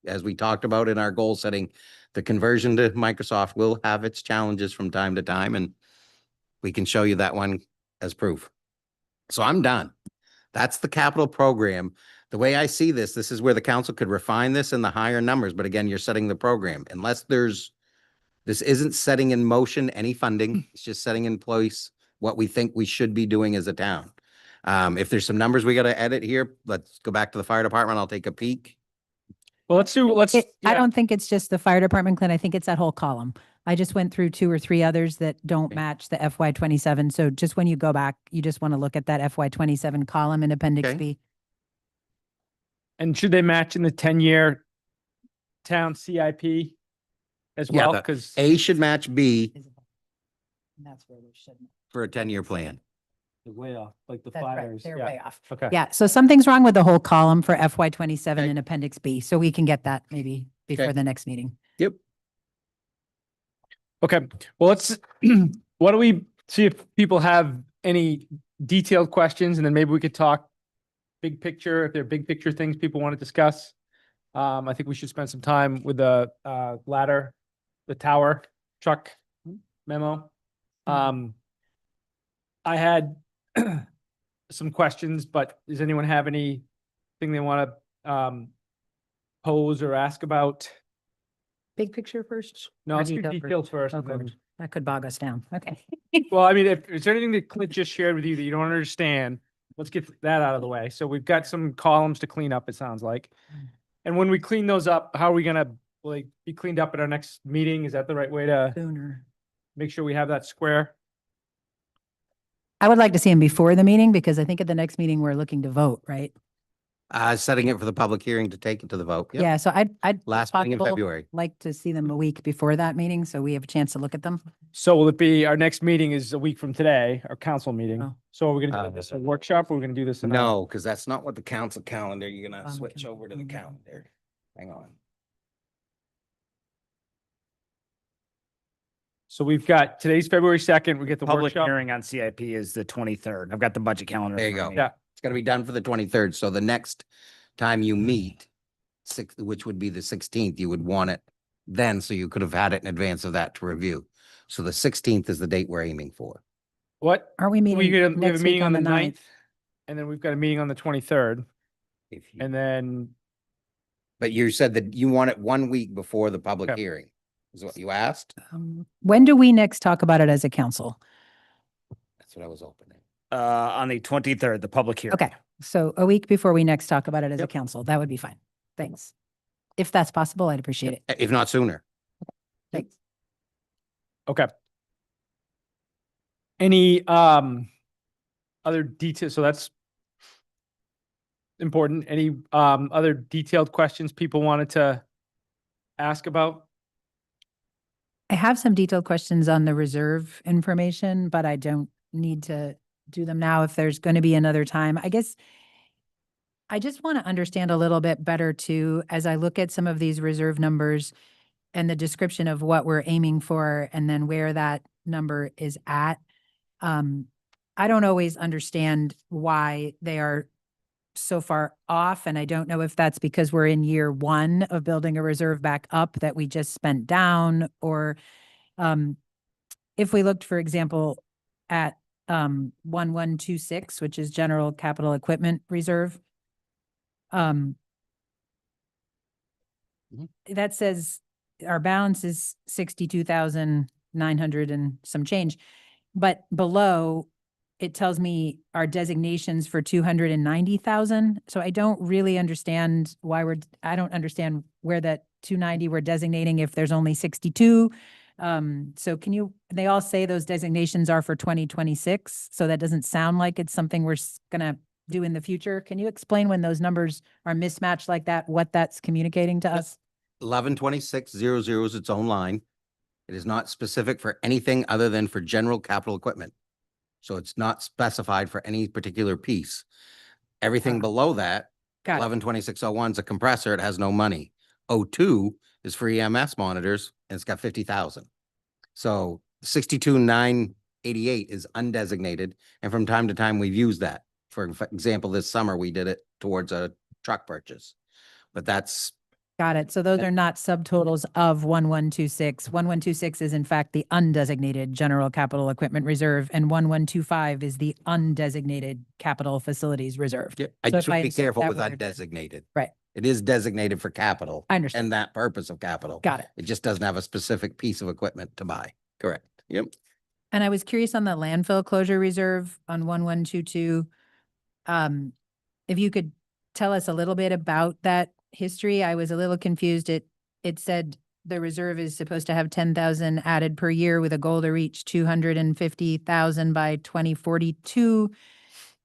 as we talked about in our goal setting, the conversion to Microsoft will have its challenges from time to time, and we can show you that one as proof. So I'm done. That's the capital program. The way I see this, this is where the council could refine this in the higher numbers, but again, you're setting the program. Unless this isn't setting in motion any funding, it's just setting in place what we think we should be doing as a town. If there's some numbers we gotta edit here, let's go back to the fire department. I'll take a peek. Well, let's, I yeah, don't think it's just the fire department, Clint. I think it's that whole column. I just went through 2 or 3 others that don't Okay. match the FY 27. So just when you go back, you just want to look at that FY 27 column in Appendix Okay. B. and should they match in the 10-year town CIP as Yeah, well? the Because A should match B That's where they should. for a 10-year plan. way off, like the That's right. They're way off. Okay. Yeah, so something's wrong with the whole column for FY 27 Okay. in Appendix B. So we can get that maybe before Okay. the next meeting. Yep. Okay, well, let's, why don't we see if people have any detailed questions, and then maybe we could talk big picture, if there are big picture things people want to discuss. I think we should spend some time with the ladder, the tower truck memo. I had some questions, but does anyone have anything they want to pose or ask about? Big picture first? No, Or let's do detail first? details first. Oh, and then- good. That could bog us down. Okay. Well, I mean, if is there anything that Clint just shared with you that you don't understand, let's get that out of the way. So we've got some columns to clean up, it sounds like. And when we clean those up, how are we gonna like be cleaned up at our next meeting? Is that the right way to Sooner. make sure we have that square? I would like to see him before the meeting because I think at the next meeting, we're looking to vote, right? Setting it for the public hearing to take it to the vote. Yep. Yeah, so I'd Last meeting in possible- February. like to see them a week before that meeting, so we have a chance to look at them. So will it be, our next meeting is a week from today, our council meeting. Oh. So are we gonna do this a workshop or we're gonna do this? in a- No, because that's not what the council calendar, you're gonna On the switch cal- over to the mhm. calendar. Hang on. So we've got, today's February 2nd, we get the Public workshop. hearing on CIP is the 23rd. I've got the budget calendar. in There you front of go. me. Yeah. It's gotta be done for the 23rd. So the next time you meet, which would be the 16th, you would want it then, so you could have had it in advance of that to review. So the 16th is the date we're aiming for. What? Aren't we We meeting have a next week meeting on the 9th, 9th? and then we've got a meeting on the 23rd, If you- and then, But you said that you want it 1 week before the public Okay. hearing, is what you asked? When do we next talk about it as a council? That's what I was opening. On the 23rd, the public hearing. Okay, so a week before we next talk about it as a Yep. council, that would be fine. Thanks. If that's possible, I'd appreciate it. If not sooner. Thanks. okay. Any, other details? So that's important. Any, other detailed questions people wanted to ask about? I have some detailed questions on the reserve information, but I don't need to do them now if there's going to be another time. I guess I just want to understand a little bit better too, as I look at some of these reserve numbers and the description of what we're aiming for and then where that number is at. I don't always understand why they are so far off. And I don't know if that's because we're in year 1 of building a reserve back up that we just spent down, or if we looked, for example, at 1126, which is general capital equipment reserve. That says our balance is 62,900 and some change, but below it tells me our designations for 290,000. So I don't really understand why I don't understand where that 290 we're designating if there's only 62. So they all say those designations are for 2026. So that doesn't sound like it's something we're gonna do in the future. Can you explain when those numbers are mismatched like that, what that's communicating to us? 112600 is its own line. It is not specific for anything other than for general capital equipment. So it's not specified for any particular piece. Everything below that, Got it. 112601 is a compressor. It has no money. 02 is for EMS monitors and it's got 50,000. So 62,988 is undesignated. And from time to time, we've used that. For example, this summer, we did it towards a truck purchase. But that's Got it. So those are not subtotals of 1126. 1126 is in fact the undesignated general capital equipment reserve, and 1125 is the undesignated capital facilities reserve. Yeah, I So just if would be insert careful that with word- undesignated. Right. It is designated for capital. I understand. And that purpose of capital. Got it. It just doesn't have a specific piece of equipment to buy. Correct. Yep. And I was curious on the landfill closure reserve on 1122. If you could tell us a little bit about that history, I was a little confused. It said the reserve is supposed to have 10,000 added per year with a goal to reach 250,000 by 2042.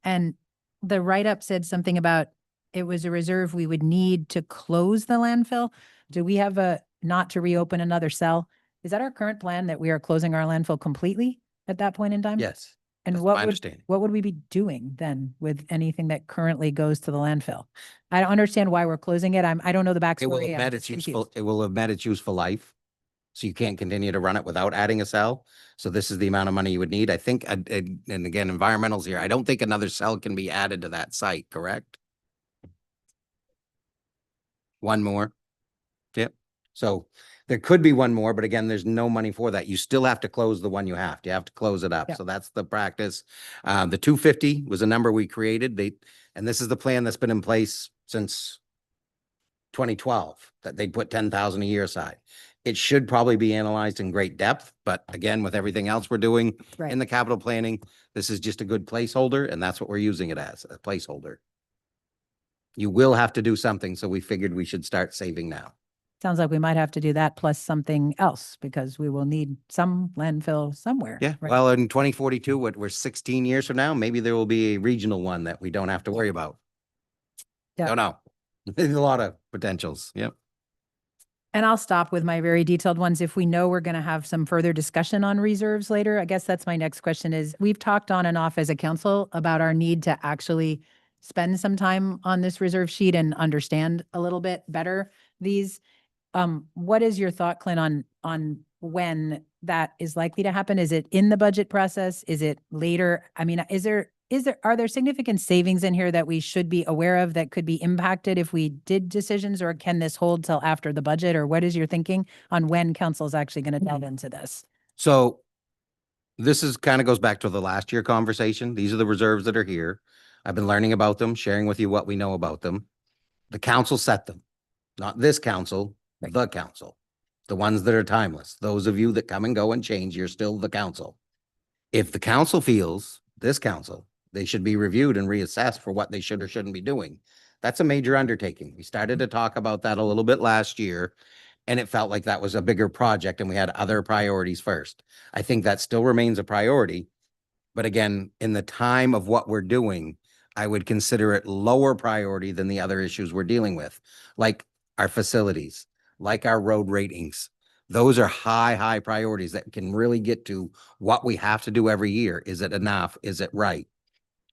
And the write-up said something about it was a reserve we would need to close the landfill. Do we have not to reopen another cell? Is that our current plan, that we are closing our landfill completely at that point in time? Yes. And that's what my would, understanding. what would we be doing then with anything that currently goes to the landfill? I don't understand why we're closing it. I don't know the It will backstory. have I'm met just its useful, confused. it will have met its useful life. So you can't continue to run it without adding a cell. So this is the amount of money you would need. I think, and again, environmental's here. I don't think another cell can be added to that site, correct? One more. Yep. So there could be one more, but again, there's no money for that. You still have to close the one you have. You have to close it up. Yeah. So that's the practice. The 250 was a number we created. And this is the plan that's been in place since 2012, that they put 10,000 a year aside. It should probably be analyzed in great depth, but again, with everything else we're doing Right. in the capital planning, this is just a good placeholder, and that's what we're using it as, a placeholder. You will have to do something, so we figured we should start saving now. Sounds like we might have to do that plus something else, because we will need some landfill somewhere. Yeah, right? well, in 2042, what we're 16 years from now, maybe there will be a regional one that we don't have to worry about. Yeah. Don't know. There's a lot of potentials. Yep. And I'll stop with my very detailed ones. If we know we're going to have some further discussion on reserves later, I guess that's my next question is, we've talked on and off as a council about our need to actually spend some time on this reserve sheet and understand a little bit better these. What is your thought, Clint, on when that is likely to happen? Is it in the budget process? Is it later? I mean, are there significant savings in here that we should be aware of that could be impacted if we did decisions, or can this hold till after the budget? Or what is your thinking on when council is actually going to delve into this? So this is kind of goes back to the last year conversation. These are the reserves that are here. I've been learning about them, sharing with you what we know about them. The council set them, not this council, the council, the ones that are timeless. Those of you that come and go and change, you're still the council. If the council feels, this council, they should be reviewed and reassessed for what they should or shouldn't be doing. That's a major undertaking. We started to talk about that a little bit last year, and it felt like that was a bigger project and we had other priorities first. I think that still remains a priority. But again, in the time of what we're doing, I would consider it lower priority than the other issues we're dealing with, like our facilities, like our road ratings. Those are high priorities that can really get to what we have to do every year. Is it enough? Is it right?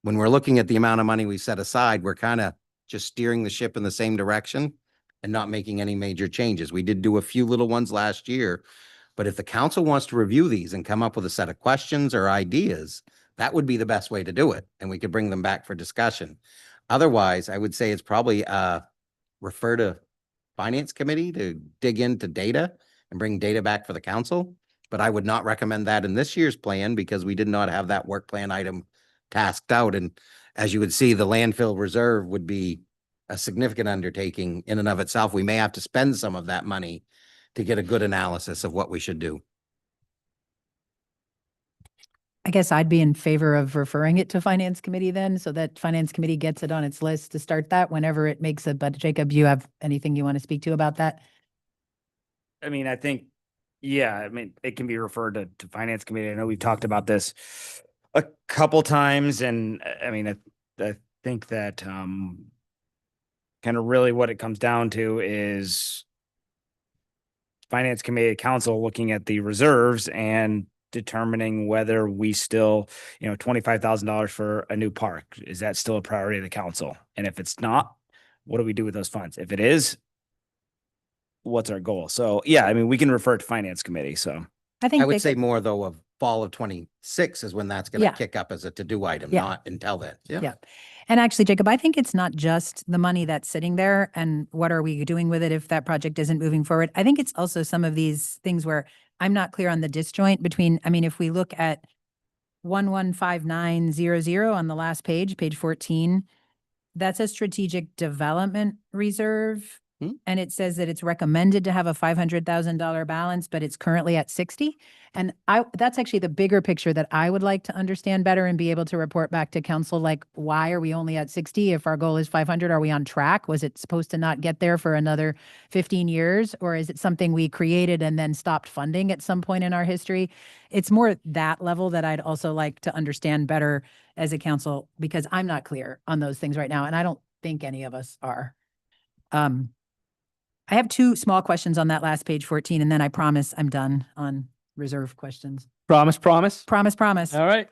When we're looking at the amount of money we set aside, we're kind of just steering the ship in the same direction and not making any major changes. We did do a few little ones last year, but if the council wants to review these and come up with a set of questions or ideas, that would be the best way to do it. And we could bring them back for discussion. Otherwise, I would say it's probably refer to finance committee to dig into data and bring data back for the council. But I would not recommend that in this year's plan because we did not have that work plan item tasked out. And as you would see, the landfill reserve would be a significant undertaking in and of itself. We may have to spend some of that money to get a good analysis of what we should do. I guess I'd be in favor of referring it to finance committee then, so that finance committee gets it on its list to start that whenever it makes it. But Jacob, you have anything you want to speak to about that? I mean, I think, yeah, I mean, it can be referred to finance committee. I know we've talked about this a couple times, and I mean, I think that kind of really what it comes down to is finance committee, council looking at the reserves and determining whether we still, $25,000 for a new park. Is that still a priority of the council? And if it's not, what do we do with those funds? If it is, what's our goal? So yeah, I mean, we can refer to finance committee. So I think I would they say could- more though of fall of 26 is when that's going Yeah. to kick up as a to-do item, Yeah. not until then. Yeah. Yeah. And actually, Jacob, I think it's not just the money that's sitting there and what are we doing with it if that project isn't moving forward. I think it's also some of these things where I'm not clear on the disjoint between, I mean, if we look at 115900 on the last page, page 14, that's a strategic development reserve. Hmm. And it says that it's recommended to have a $500,000 balance, but it's currently at 60. And that's actually the bigger picture that I would like to understand better and be able to report back to council, like, why are we only at 60? If our goal is 500, are we on track? Was it supposed to not get there for another 15 years? Or is it something we created and then stopped funding at some point in our history? It's more that level that I'd also like to understand better as a council, because I'm not clear on those things right now. And I don't think any of us are. I have two small questions on that last page 14, and then I promise I'm done on reserve questions. Promise, promise. Promise. All right.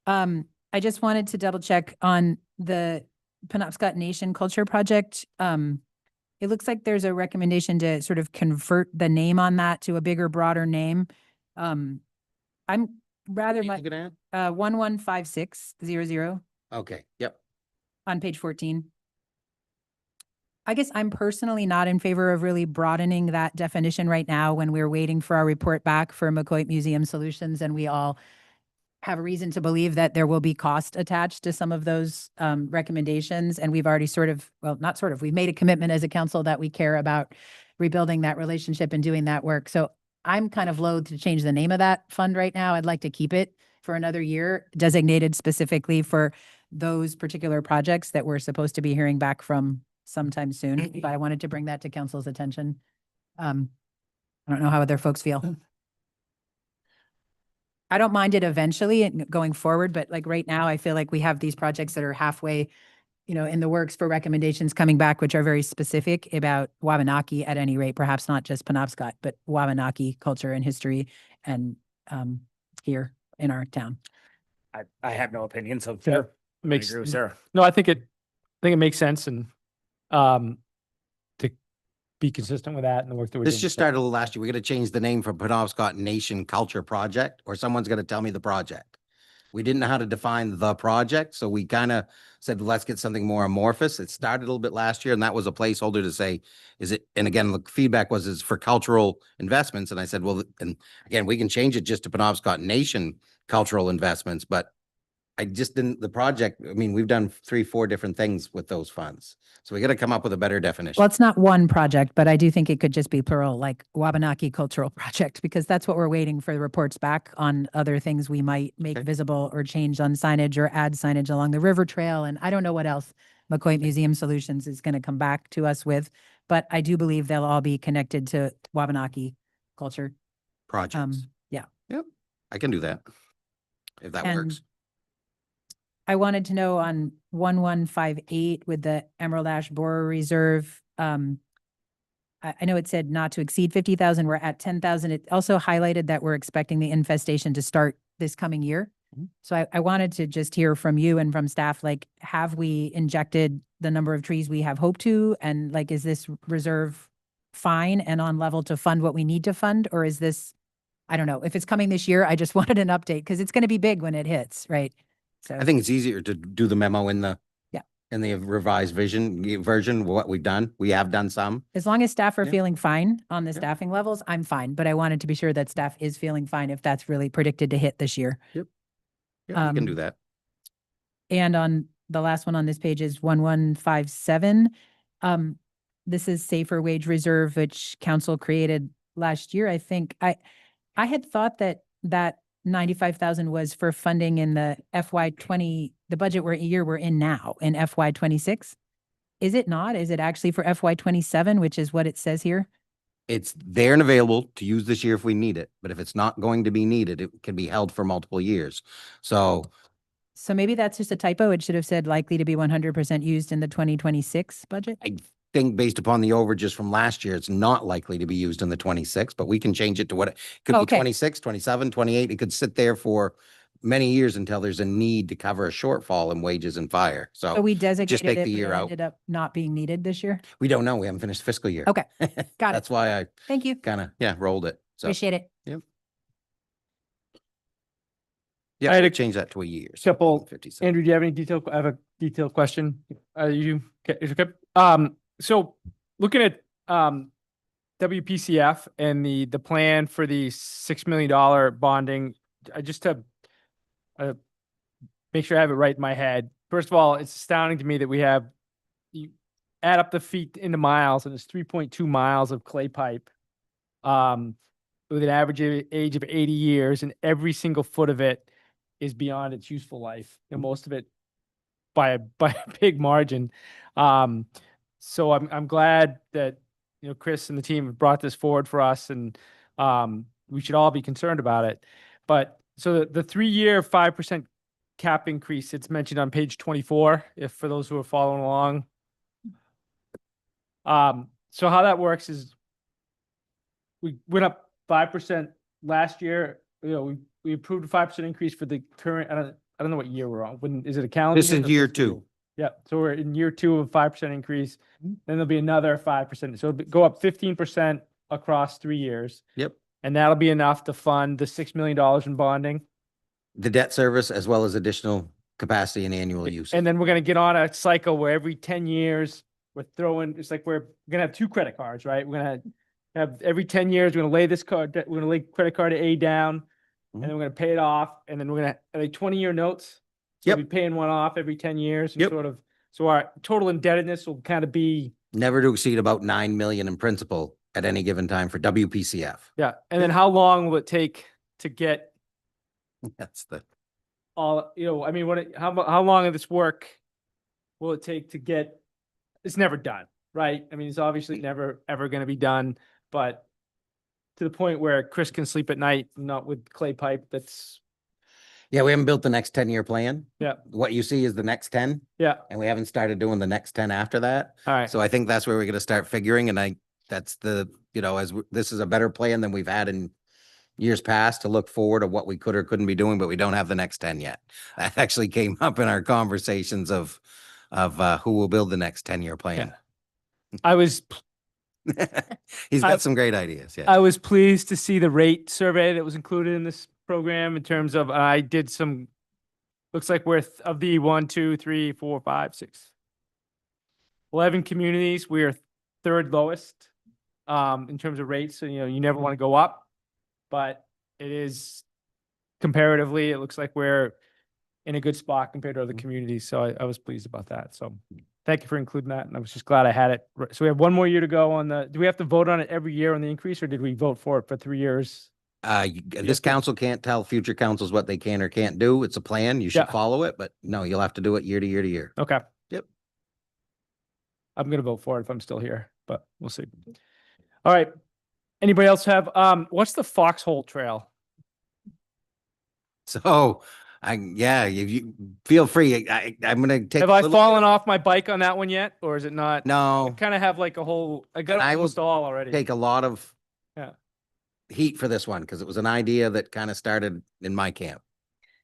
I just wanted to double check on the Penobscot Nation Culture Project. It looks like there's a recommendation to sort of convert the name on that to a bigger, broader name. I'm rather You much, looking at? 115600 Okay. Yep. on page 14. I guess I'm personally not in favor of really broadening that definition right now when we're waiting for our report back for McCoy Museum Solutions, and we all have a reason to believe that there will be cost attached to some of those recommendations. And we've already we've made a commitment as a council that we care about rebuilding that relationship and doing that work. So I'm kind of loath to change the name of that fund right now. I'd like to keep it for another year, designated specifically for those particular projects that we're supposed to be hearing back from sometime soon. But I wanted to bring that to council's attention. I don't know how other folks feel. I don't mind it eventually and going forward, but like right now, I feel like we have these projects that are halfway, in the works for recommendations coming back, which are very specific about Wabanaki at any rate, perhaps not just Penobscot, but Wabanaki culture and history and here in our town. I have no opinion, so Yeah, I makes agree with Sarah. no. I think it makes sense, and to be consistent with that and the work that we're This doing. just started last year. We got to change the name from Penobscot Nation Culture Project, or someone's going to tell me the project. We didn't know how to define the project, so we kind of said, let's get something more amorphous. It started a little bit last year, and that was a placeholder to say, is it, and again, the feedback was, is for cultural investments. And I said, well, and again, we can change it just to Penobscot Nation Cultural Investments, but I just didn't, the project, I mean, we've done 3-4 different things with those funds. So we got to come up with a better definition. Well, it's not one project, but I do think it could just be plural, like Wabanaki Cultural Project, because that's what we're waiting for the reports back on other things we might make Okay. visible or change on signage or add signage along the river trail. And I don't know what else McCoy Museum Solutions is going to come back to us with, but I do believe they'll all be connected to Wabanaki culture. Projects. Yeah. Yep. I can do that. If that And works. I wanted to know on 1158 with the Emerald Ash Borer Reserve. I know it said not to exceed 50,000. We're at 10,000. It also highlighted that we're expecting the infestation to start this coming year. Mhm. So I wanted to just hear from you and from staff, like, have we injected the number of trees we have hoped to? And like, is this reserve fine and on level to fund what we need to fund? Or is this, I don't know, if it's coming this year, I just wanted an update because it's going to be big when it hits, right? So I think it's easier to do the memo in the, Yeah. in the revised version, what we've done. We have done some. as long as staff are Yeah. feeling fine on the Yeah. staffing levels, I'm fine. But I wanted to be sure that staff is feeling fine if that's really predicted to hit this year. Yeah, we can do Um, that. And on the last one on this page is 1157. This is Safer Wage Reserve, which council created last year. I think I had thought that 95,000 was for funding in the FY20, the budget year we're in now in FY26. Is it not? Is it actually for FY27, which is what it says here? It's there and available to use this year if we need it, but if it's not going to be needed, it can be held for multiple years. So So maybe that's just a typo. It should have said likely to be 100% used in the 2026 budget. I think based upon the overages from last year, it's not likely to be used in the 26, but we can change it to what it could be Okay. 26, 27, 28. It could sit there for many years until there's a need to cover a shortfall in wages and fire. So So we designated take it, the but year it out. ended up not being needed this year. we don't know. We haven't finished fiscal year. Okay, got it. That's why I Thank you. kind of, rolled it. So Appreciate it. Yep. Yeah, had a change that to a year. couple- 50 cents. Andrew, do you have any I have a detailed question. Is it okay? So looking at, WPCF and the plan for the $6 million bonding, just to, make sure I have it right in my head. First of all, it's astounding to me that you add up the feet into miles and it's 3.2 miles of clay pipe, with an average age of 80 years, and every single foot of it is beyond its useful life, and most of it by a big margin. So I'm glad that, Chris and the team have brought this forward for us, and we should all be concerned about it. But so the 3-year 5% cap increase, it's mentioned on page 24, if for those who are following along. So how that works is we went up 5% last year. We approved a 5% increase for the current, I don't know what year we're on. When is it a calendar? This year is or year fiscal 2. Yeah, so we're in year 2 of 5% increase. Then there'll be another 5%. So it'll go up 15% across 3 years. Yep. And that'll be enough to fund the $6 million in bonding. The debt service as well as additional capacity and annual use. And then we're gonna get on a cycle where every 10 years, it's like we're gonna have 2 credit cards, right? We're gonna have every 10 years, we're gonna lay credit card A down, and then we're gonna pay it off, and then we're gonna, are they 20-year notes? So Yep. we'll be paying one off every 10 years and Yep. sort of, so our total indebtedness will kind of be, Never to exceed about 9 million in principal at any given time for WPCF. yeah. And then how long will it take to get That's the, all, I mean, how long of this work will it take to get, it's never done, right? I mean, it's obviously never, ever gonna be done, but to the point where Chris can sleep at night, not with clay pipe, that's, yeah, we haven't built the next 10-year plan. yeah, What you see is the next 10, yeah, and we haven't started doing the next 10 after that. all right. So I think that's where we're gonna start figuring, and that's the, this is a better plan than we've had in years past to look forward of what we could or couldn't be doing, but we don't have the next 10 yet. That actually came up in our conversations of who will build the next 10-year plan. I was He's I- got some great ideas, yeah. I was pleased to see the rate survey that was included in this program in terms of, I did some, looks like of the 1, 2, 3, 4, 5, 6, 11 communities, we are 3rd lowest in terms of rates. So, you never want to go up, but it is comparatively, it looks like we're in a good spot compared to other communities. So I was pleased about that. So thank you for including that. And I was just glad I had it. So we have 1 more year to go on do we have to vote on it every year on the increase, or did we vote for it for 3 years? This council can't tell future councils what they can or can't do. It's a plan. You should Yeah. follow it, but no, you'll have to do it year to year to year. Okay. Yep. I'm gonna vote for it if I'm still here, but we'll see. All right. Anybody else have, what's the Foxhole Trail? So, you feel free. I'm gonna take. Have a I little- fallen off my bike on that one yet, or is it not? I No, kind of have like I got I will almost all already. take a lot of Yeah. heat for this one because it was an idea that kind of started in my camp.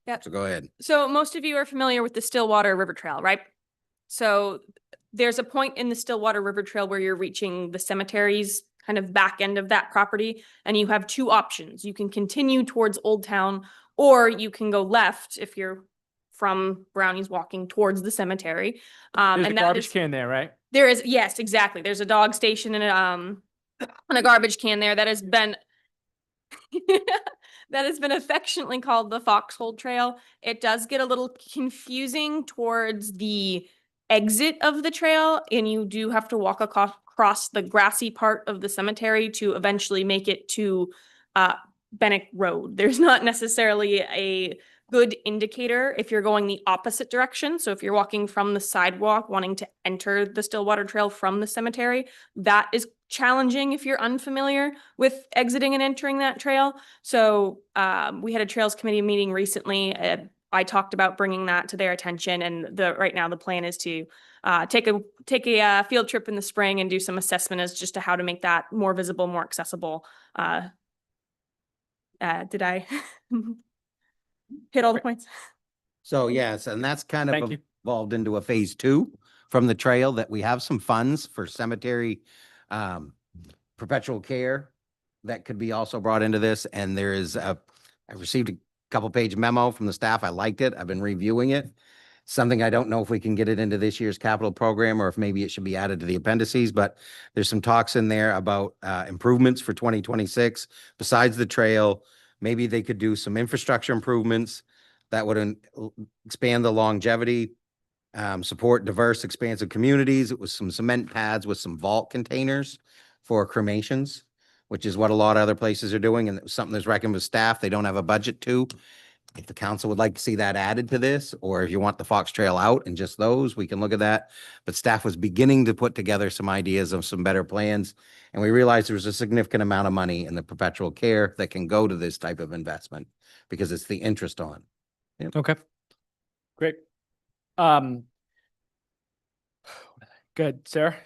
Yep. So go ahead. So most of you are familiar with the Stillwater River Trail, right? So there's a point in the Stillwater River Trail where you're reaching the cemetery's kind of back end of that property, and you have 2 options. You can continue towards Old Town, or you can go left if you're from Brownies walking towards the cemetery. There's a And that garbage is, can there, right? there is, yes, exactly. There's a dog station and a garbage can there that has been that has been affectionately called the Foxhole Trail. It does get a little confusing towards the exit of the trail, and you do have to walk across the grassy part of the cemetery to eventually make it to Bennick Road. There's not necessarily a good indicator if you're going the opposite direction. So if you're walking from the sidewalk wanting to enter the Stillwater Trail from the cemetery, that is challenging if you're unfamiliar with exiting and entering that trail. So we had a Trails Committee meeting recently. I talked about bringing that to their attention, and right now the plan is to take a field trip in the spring and do some assessment as just to how to make that more visible, more accessible. Did I hit all the points? So yes, and that's kind Thank of you. evolved into a phase 2 from the trail, that we have some funds for cemetery perpetual care that could be also brought into this. And there is I received couple page memo from the staff. I liked it. I've been reviewing it. Something I don't know if we can get it into this year's capital program or if maybe it should be added to the appendices, but there's some talks in there about improvements for 2026 besides the trail. Maybe they could do some infrastructure improvements that would expand the longevity, support diverse, expansive communities. It was some cement pads with some vault containers for cremations, which is what a lot of other places are doing. And it was something that's reckoned with staff. They don't have a budget to. If the council would like to see that added to this, or if you want the Fox Trail out and just those, we can look at that. But staff was beginning to put together some ideas of some better plans. And we realized there was a significant amount of money in the perpetual care that can go to this type of investment because it's the interest on. Okay. Great. Good, Sarah.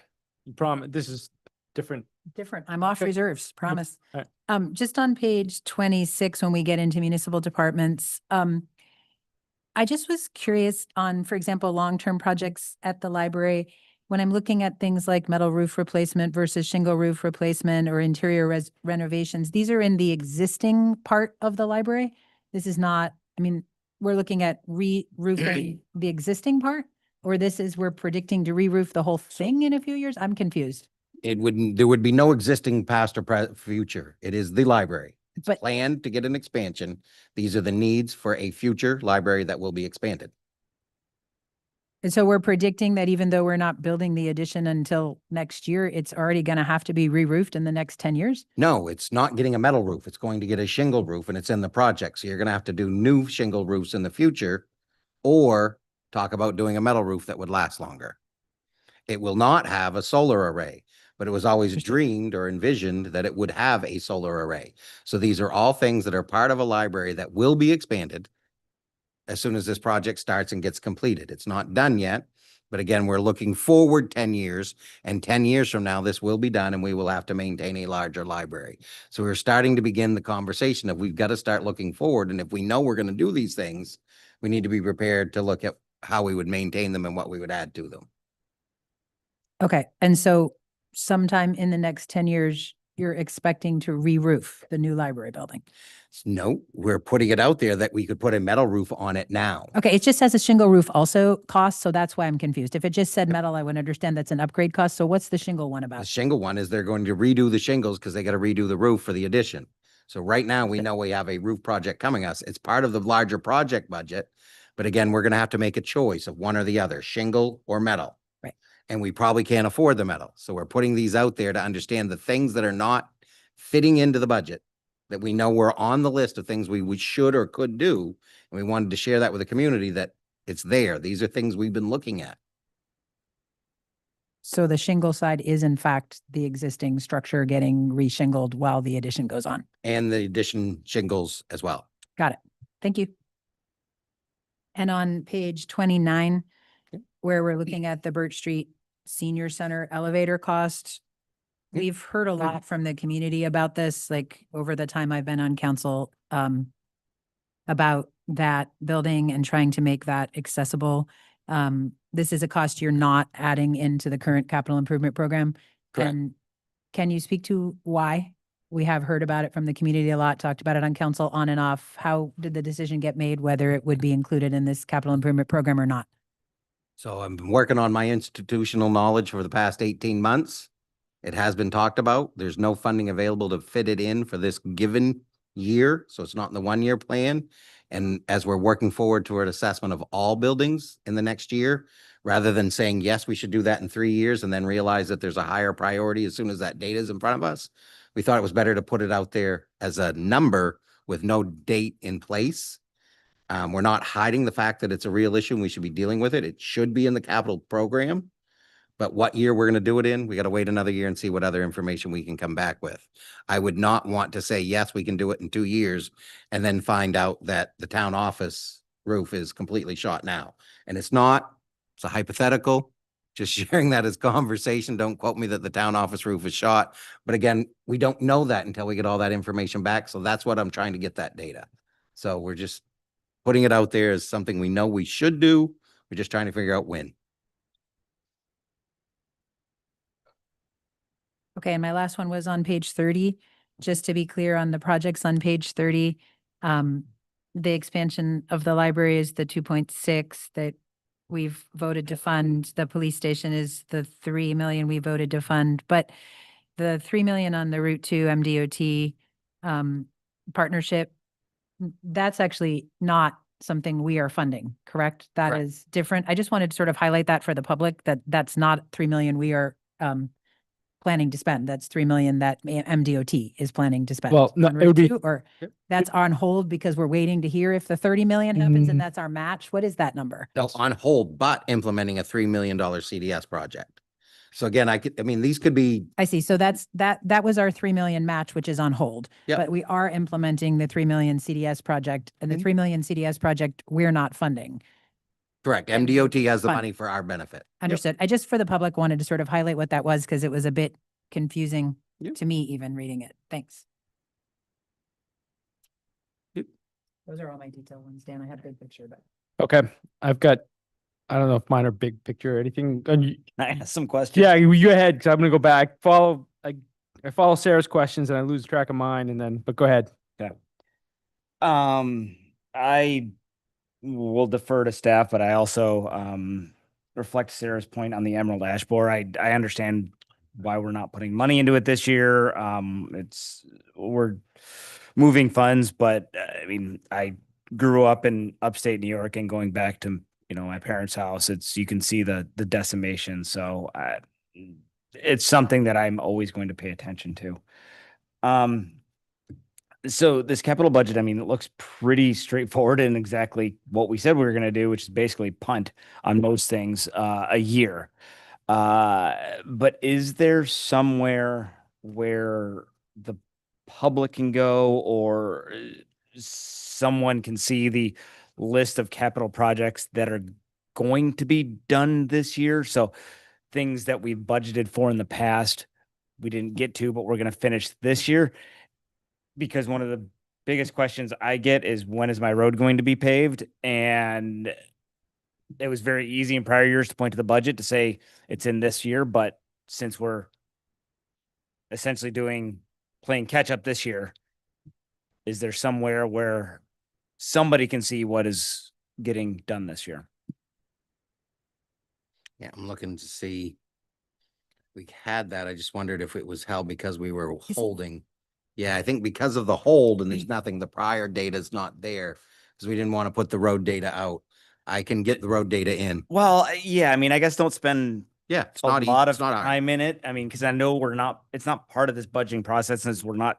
You promise, this is different. Different. I'm off Okay. reserves, promise. All right. Just on page 26, when we get into municipal departments, I just was curious on, for example, long-term projects at the library. When I'm looking at things like metal roof replacement versus shingle roof replacement or interior renovations, these are in the existing part of the library. This is not, I mean, we're looking at re-roofing the existing part, or we're predicting to re-roof the whole thing in a few years? I'm confused. There would be no existing past or future. It is the library. It's But- planned to get an expansion. These are the needs for a future library that will be expanded. And so we're predicting that even though we're not building the addition until next year, it's already going to have to be re-roofed in the next 10 years? No, it's not getting a metal roof. It's going to get a shingle roof and it's in the project. So you're going to have to do new shingle roofs in the future or talk about doing a metal roof that would last longer. It will not have a solar array, but it was always dreamed or envisioned that it would have a solar array. So these are all things that are part of a library that will be expanded as soon as this project starts and gets completed. It's not done yet, but again, we're looking forward 10 years, and 10 years from now, this will be done and we will have to maintain a larger library. So we're starting to begin the conversation of we've got to start looking forward. And if we know we're going to do these things, we need to be prepared to look at how we would maintain them and what we would add to them. Okay. And so sometime in the next 10 years, you're expecting to re-roof the new library building? No, we're putting it out there that we could put a metal roof on it now. Okay, it just says a shingle roof also costs, so that's why I'm confused. If it just said metal, I would understand that's an upgrade cost. So what's the shingle one The about? shingle one is they're going to redo the shingles because they got to redo the roof for the addition. So right now, we know we have a roof project coming us. It's part of the larger project budget. But again, we're going to have to make a choice of one or the other, shingle or metal. Right. And we probably can't afford the metal. So we're putting these out there to understand the things that are not fitting into the budget that we know were on the list of things we should or could do. And we wanted to share that with the community that it's there. These are things we've been looking at. So the shingle side is in fact the existing structure getting re-shingled while the addition goes on. And the addition shingles as well. Got it. Thank you. And on page 29, where we're looking at the Birch Street Senior Center elevator cost, we've heard a lot from the community about this, like over the time I've been on council, about that building and trying to make that accessible. This is a cost you're not adding into the current capital improvement program. Correct. And can you speak to why? We have heard about it from the community a lot, talked about it on council on and off. How did the decision get made, whether it would be included in this capital improvement program or not? So I've been working on my institutional knowledge for the past 18 months. It has been talked about. There's no funding available to fit it in for this given year. So it's not in the 1-year plan. And as we're working forward toward assessment of all buildings in the next year, rather than saying, yes, we should do that in 3 years and then realize that there's a higher priority as soon as that data is in front of us, we thought it was better to put it out there as a number with no date in place. We're not hiding the fact that it's a real issue and we should be dealing with it. It should be in the capital program. But what year we're going to do it in, we got to wait another year and see what other information we can come back with. I would not want to say, yes, we can do it in 2 years and then find out that the town office roof is completely shot now. And it's not, it's a hypothetical, just sharing that as conversation. Don't quote me that the town office roof is shot. But again, we don't know that until we get all that information back. So that's what I'm trying to get that data. So we're just putting it out there as something we know we should do. We're just trying to figure out when. Okay, and my last one was on page 30. Just to be clear on the projects on page 30, the expansion of the library is the 2.6 that we've voted to fund. The police station is the 3 million we voted to fund, but the 3 million on the Route 2 MDOT partnership, that's actually not something we are funding, correct? That Correct. is different. I just wanted to sort of highlight that for the public, that that's not 3 million we are planning to spend. That's 3 million that MDOT is planning to spend. Well, no, on it would Route be- 2, or Yep. that's on hold because we're waiting to hear if the 30 million happens Mm. and that's our match. What is that number? No, on hold, but implementing a $3 million CDS project. So again, these could be, I see. So that was our 3 million match, which is on hold. Yep. But we are implementing the 3 million CDS project, and the Mhm. 3 million CDS project, we're not funding. correct, And MDOT has the fun. money for our benefit. Understood. I just, for the public, wanted to sort of highlight what that was because it was a bit confusing Yep. to me even reading it. Thanks. Yep. Those are all my detailed ones, Dan. I had a big picture, but. Okay, I've got, I don't know if mine are big picture or anything. I ask some questions. Yeah, you ahead, because I'm gonna go back, I follow Sarah's questions and I lose track of mine and then, but go ahead. I will defer to staff, but I also reflect Sarah's point on the Emerald Ash Borer. I understand why we're not putting money into it this year. We're moving funds, but I mean, I grew up in upstate New York, and going back to, my parents' house, you can see the decimation. So it's something that I'm always going to pay attention to. So this capital budget, I mean, it looks pretty straightforward and exactly what we said we were going to do, which is basically punt on most things a year. But is there somewhere where the public can go, or someone can see the list of capital projects that are going to be done this year? So things that we've budgeted for in the past, we didn't get to, but we're going to finish this year. Because one of the biggest questions I get is, when is my road going to be paved? And it was very easy in prior years to point to the budget to say it's in this year. But since we're essentially playing catch up this year, is there somewhere where somebody can see what is getting done this year? Yeah, I'm looking to see. We had that. I just wondered if it was held because we were holding. Yeah, I think because of the hold and there's nothing, the prior data's not there because we didn't want to put the road data out. I can get the road data in. Well, yeah, I mean, I guess don't spend Yeah, it's a not lot of it's not hard. time in it. I mean, because I know it's not part of this budgeting process, since we're not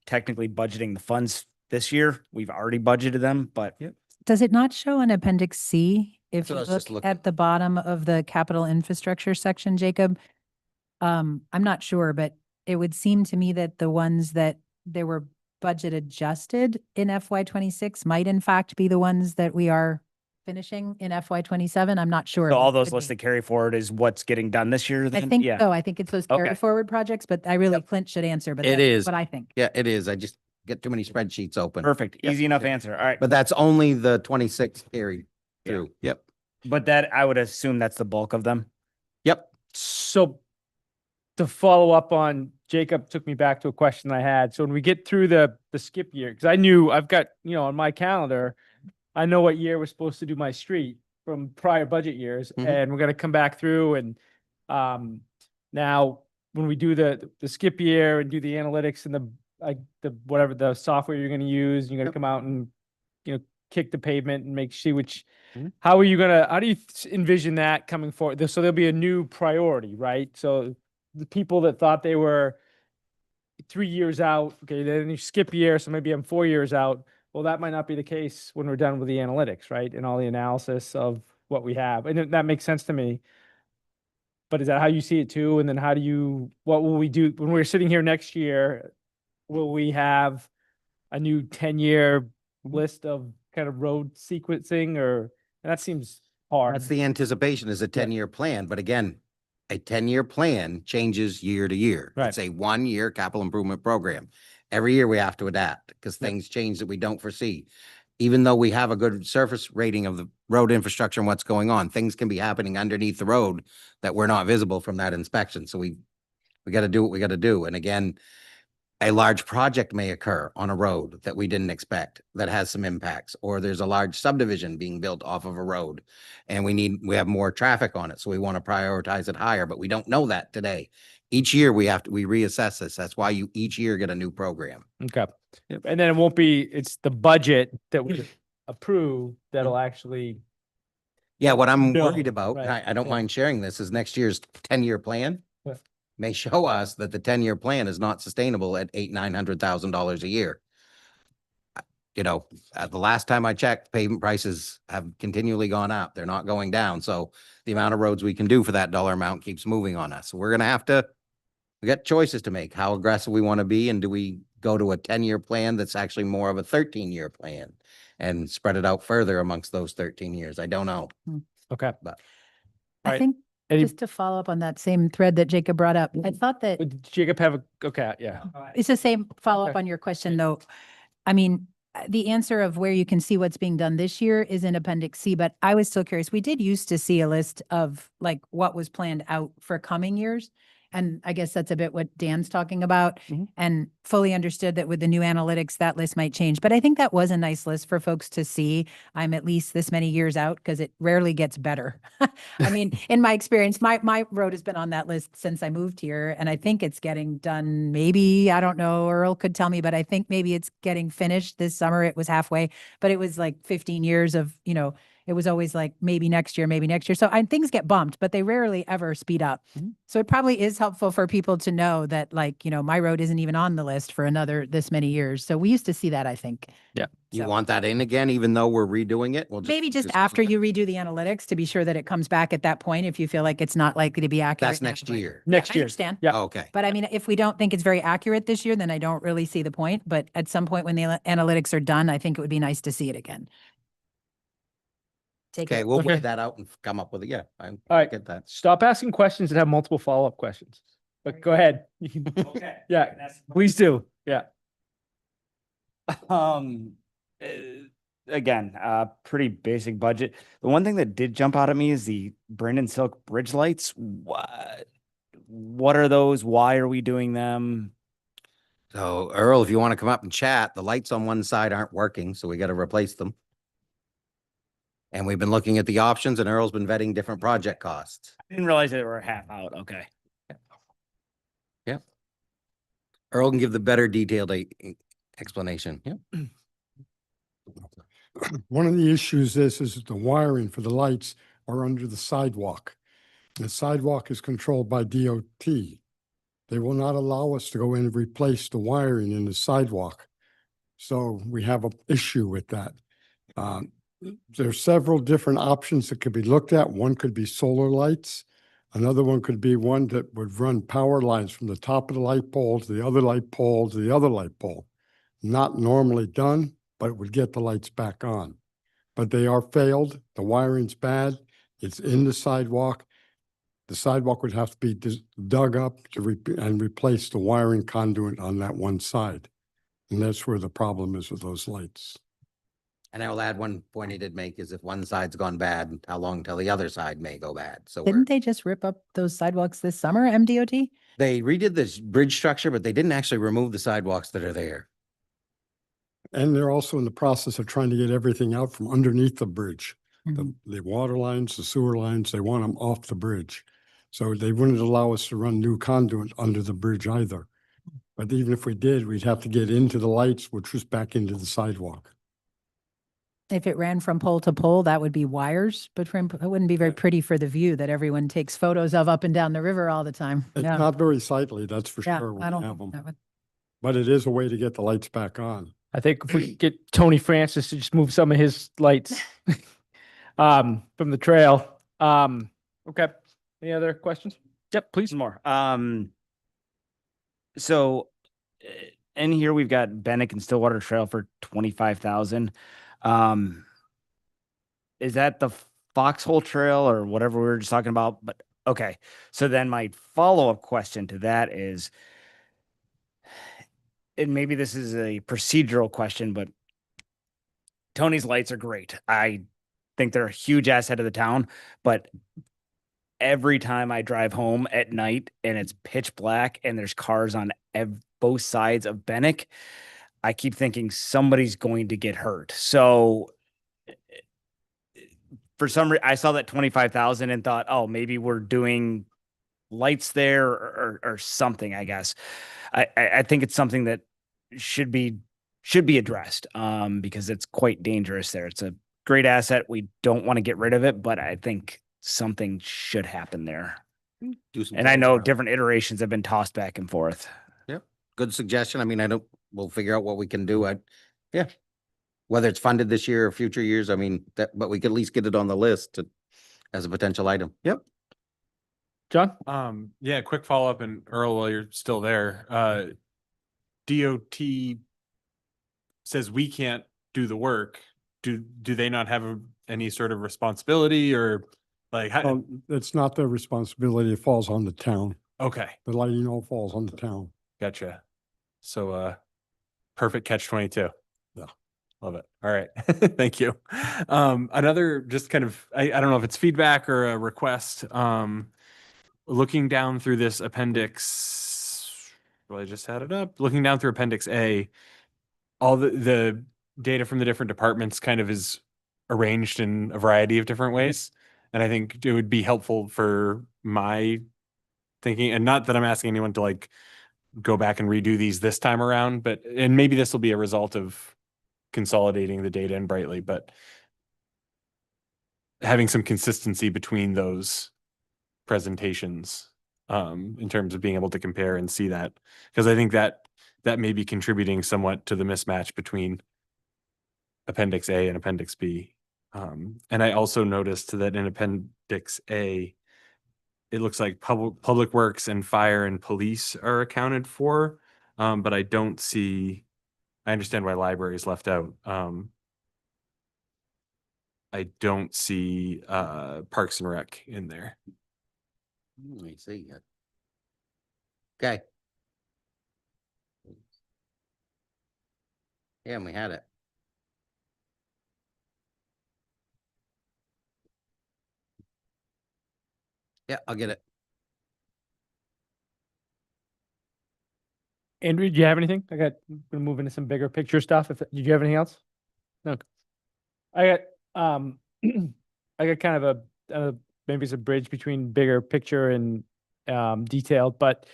technically budgeting the funds this year. We've already budgeted them, but Does it not show in Appendix C? If That's what you I was just look looking. at the bottom of the capital infrastructure section, Jacob, I'm not sure, but it would seem to me that the ones that there were budget adjusted in FY26 might in fact be the ones that we are finishing in FY27. I'm not sure. so all It those could lists be. that carry forward is what's getting done this year. I Then, think yeah. so. I think it's those Okay. carry forward projects, but I really, Yep. Clint should answer, but It that's is. what I think. Yeah, it is. I just get too many spreadsheets open. Perfect. Yep. Easy enough Yep. answer. All right. But that's only the 26 carry Yeah. through. Yep. But that, I would assume that's the bulk of them. Yep. So to follow up on, Jacob took me back to a question I had. So when we get through the skip year, because I knew I've got, on my calendar, I know what year we're supposed to do my street from prior budget years, Mhm. and we're gonna come back through and now when we do the skip year and do the analytics and the whatever the software you're gonna use, you're gonna Yep. come out and kick the pavement and see which. Mhm. How do you envision that coming forward? So there'll be a new priority, right? So the people that thought they were 3 years out, okay, then you skip a year, so maybe I'm 4 years out. Well, that might not be the case when we're done with the analytics, right? And all the analysis of what we have. And that makes sense to me. But is that how you see it too? And then what will we do when we're sitting here next year? Will we have a new 10-year list of kind of road sequencing, or, and that seems hard. That's the anticipation, is a 10-year plan. But again, a 10-year plan changes year to year. Right. It's a 1-year capital improvement program. Every year we have to adapt because Yep. things change that we don't foresee. Even though we have a good surface rating of the road infrastructure and what's going on, things can be happening underneath the road that we're not visible from that inspection. So we got to do what we got to do. And again, a large project may occur on a road that we didn't expect that has some impacts, or there's a large subdivision being built off of a road and we have more traffic on it. So we want to prioritize it higher, but we don't know that today. Each year we reassess this. That's why you each year get a new program. Okay. And then it won't be, it's the budget that we approve that'll actually, Yeah, what I'm Bill, worried about, and right, I don't yeah. mind sharing this, is next year's 10-year plan Yeah. may show us that the 10-year plan is not sustainable at $900,000 a year. You know, the last time I checked, pavement prices have continually gone up. They're not going down. So the amount of roads we can do for that dollar amount keeps moving on us. So we're we got choices to make, how aggressive we want to be, and do we go to a 10-year plan that's actually more of a 13-year plan and spread it out further amongst those 13 years? I don't know. okay. But I Right. think Any, just to follow up on that same thread that Jacob brought up, I thought that did Jacob have okay, yeah. it's the same follow-up Okay. on your question, though. I mean, the answer of where you can see what's being done this year is in Appendix C, but I was still curious. We did used to see a list of like what was planned out for coming years. And I guess that's a bit what Dan's talking about, Mhm. and fully understood that with the new analytics, that list might change. But I think that was a nice list for folks to see. I'm at least this many years out because it rarely gets better. I mean, in my experience, my road has been on that list since I moved here, and I think it's getting done. Maybe, I don't know, Earl could tell me, but I think maybe it's getting finished this summer. It was halfway, but it was like 15 years of, it was always like maybe next year, maybe next year. So things get bumped, but they rarely ever speed up. Mhm. So it probably is helpful for people to know that, like, my road isn't even on the list for another this many years. So we used to see that, I think. you So- want that in again, even though we're redoing it? We'll Maybe just after you redo the analytics to be sure that it comes back at that point if you feel like it's not likely to be accurate. That's next year. Next I year. understand. Yeah. Okay. But I mean, if we don't think it's very accurate this year, then I don't really see the point. But at some point when the analytics are done, I think it would be nice to see it again. Take Okay, it. we'll Okay. weigh that out and come up with it. Yeah, I right. get that. Stop asking questions that have multiple follow-up questions. But go ahead. You can, Okay. yeah, please do. Yeah. Um, uh, again, pretty basic budget. The one thing that did jump out at me is the Brandon Silk bridge lights. What are those? Why are we doing them? So Earl, if you want to come up and chat, the lights on one side aren't working, so we got to replace them. And we've been looking at the options, and Earl's been vetting different project costs. I didn't realize they were half out. Okay. Earl can give the better detailed explanation. Yeah. One of the issues is the wiring for the lights are under the sidewalk. The sidewalk is controlled by DOT. They will not allow us to go in and replace the wiring in the sidewalk. So we have an issue with that. There's several different options that could be looked at. One could be solar lights. Another one could be one that would run power lines from the top of the light pole to the other light pole to the other light pole. Not normally done, but it would get the lights back on. But they are failed. The wiring's bad. It's in the sidewalk. The sidewalk would have to be dug up and replace the wiring conduit on that one side. And that's where the problem is with those lights. And I will add one point he did make is if one side's gone bad, how long till the other side may go bad? So Didn't they just rip up those sidewalks this summer, MDOT? they redid this bridge structure, but they didn't actually remove the sidewalks that are there. And they're also in the process of trying to get everything out from underneath the bridge. The water lines, the sewer lines, they want them off the bridge. So they wouldn't allow us to run new conduit under the bridge either. But even if we did, we'd have to get into the lights, which was back into the sidewalk. If it ran from pole to pole, that would be wires, but it wouldn't be very pretty for the view that everyone takes photos of up and down the river all the time. It's Yeah. not very sightly, that's for Yeah, sure. when I we don't have think them. that would. But it is a way to get the lights back on. I think if we get Tony Francis to just move some of his lights from the trail. Okay. Any other questions? Yep, please. Some more. So in here we've got Bennick and Stillwater Trail for 25,000. Is that the Foxhole Trail or whatever we were just talking about? But okay. So then my follow-up question to that is, and maybe this is a procedural question, but Tony's lights are great. I think they're a huge asset of the town, but every time I drive home at night and it's pitch black and there's cars on both sides of Bennick, I keep thinking somebody's going to get hurt. So for some reason, I saw that 25,000 and thought, oh, maybe we're doing lights there or something, I guess. I think it's something that should be addressed because it's quite dangerous there. It's a great asset. We don't want to get rid of it, but I think something should happen there. Do some And I calls know around. different iterations have been tossed back and forth. Good suggestion. I mean, we'll figure out what we can do. Yeah. Whether it's funded this year or future years, I mean, but we could at least get it on the list as a potential item. Yep. John? Yeah, quick follow-up, and Earl, while you're still there, DOT says we can't do the work. Do they not have any sort of responsibility, or like, how? Well, it's not their responsibility. It falls on the town. Okay, The lighting all falls on the town. gotcha. So, perfect catch 22. Yeah. Love it. All right. Thank you. Another just kind of, I don't know if it's feedback or a request. Looking down through this appendix, well, I just had it up. Looking down through appendix A, all the data from the different departments kind of is arranged in a variety of different ways. And I think it would be helpful for my thinking, and not that I'm asking anyone to like go back and redo these this time around, but, and maybe this will be a result of consolidating the data in Brightly, but having some consistency between those presentations in terms of being able to compare and see that, because I think that may be contributing somewhat to the mismatch between Appendix A and Appendix B. And I also noticed that in Appendix A, it looks like public works and fire and police are accounted for, but I don't see. I understand why library is left out. I don't see Parks and Rec in there. Let me see. Okay. Yeah, and we had it. Yeah, I'll get it. Andrew, do you have anything? I'm gonna move into some bigger picture stuff. Did you have anything else? No. I got I got kind of maybe it's a bridge between bigger picture and detailed, but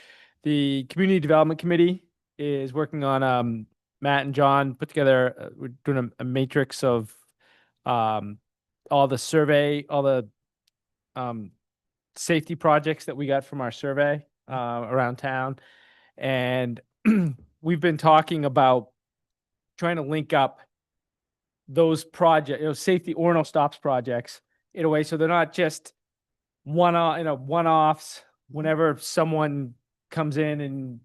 the Community Development Committee is working on Matt and John put together, we're doing a matrix of all the survey, all the safety projects that we got from our survey around town. And we've been talking about trying to link up those projects, safety Orono stops projects in a way so they're not just one-offs whenever someone comes in and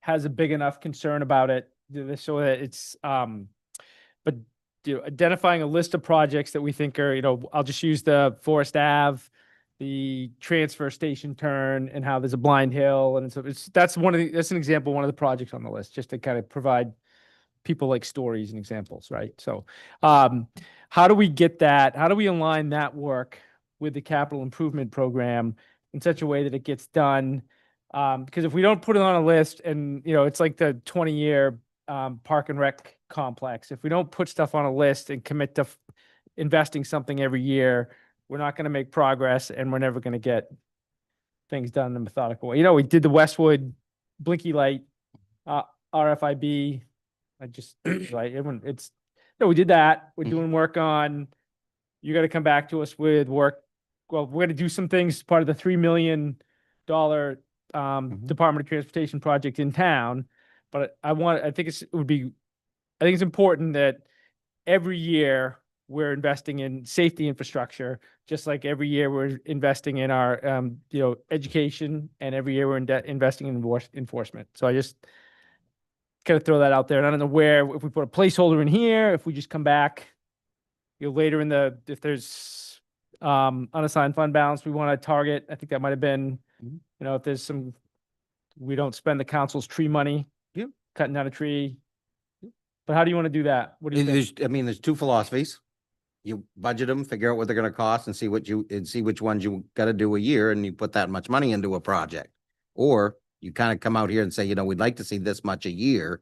has a big enough concern about it, so that it's but identifying a list of projects that we think are, I'll just use the Forest Ave, the transfer station turn, and how there's a blind hill, and so that's an example, one of the projects on the list, just to kind of provide people like stories and examples, right? So how do we get that? How do we align that work with the capital improvement program in such a way that it gets done? Because if we don't put it on a list, and it's like the 20-year park and rec complex, if we don't put stuff on a list and commit to investing something every year, we're not going to make progress, and we're never going to get things done in a methodical way. We did the Westwood blinky light RFIB. Right, we did that. We're doing work on, you got to come back to us with work. Well, we're going to do some things, part of the $3 million Department of Transportation project in town. But I think it's important that every year we're investing in safety infrastructure, just like every year we're investing in our, education, and every year we're investing in enforcement. So I just kind of throw that out there. And I don't know if we put a placeholder in here, if we just come back, later if there's unassigned fund balance we want to target. I think that might have been, if there's we don't spend the council's tree money, cutting down a tree. But how do you want to do that? What do you think? There's two philosophies. You budget them, figure out what they're going to cost, and see which ones you got to do a year, and you put that much money into a project. Or You kind of come out here and say, we'd like to see this much a year.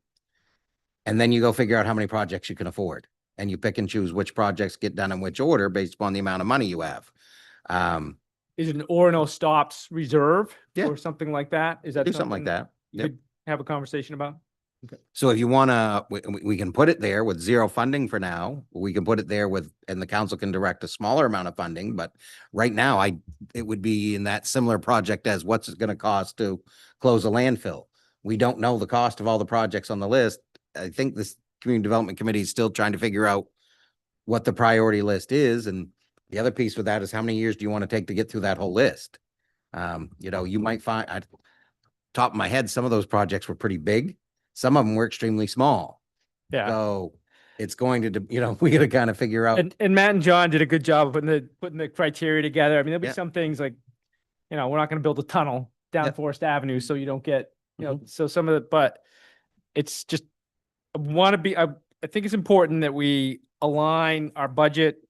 And then you go figure out how many projects you can afford. And you pick and choose which projects get done in which order based upon the amount of money you have. Is it an Orono stops reserve Yeah. or something like that? Is that Do something like that. you Yep. could have a conversation about? So if you wanna, we can put it there with zero funding for now. We can put it there with, and the council can direct a smaller amount of funding, but right now it would be in that similar project as what's it gonna cost to close a landfill. We don't know the cost of all the projects on the list. I think this community development committee is still trying to figure out what the priority list is. And the other piece with that is how many years do you want to take to get through that whole list? You might find, top of my head, some of those projects were pretty big. Some of them were extremely small. Yeah. So it's going to, we gotta kind of figure out. And Matt and John did a good job of putting the criteria together. I mean, there'll be Yeah. some things like, we're not going to build a tunnel down Yep. Forest Avenue, so you don't get, so some of the, but it's just, I think it's important that we align our budget.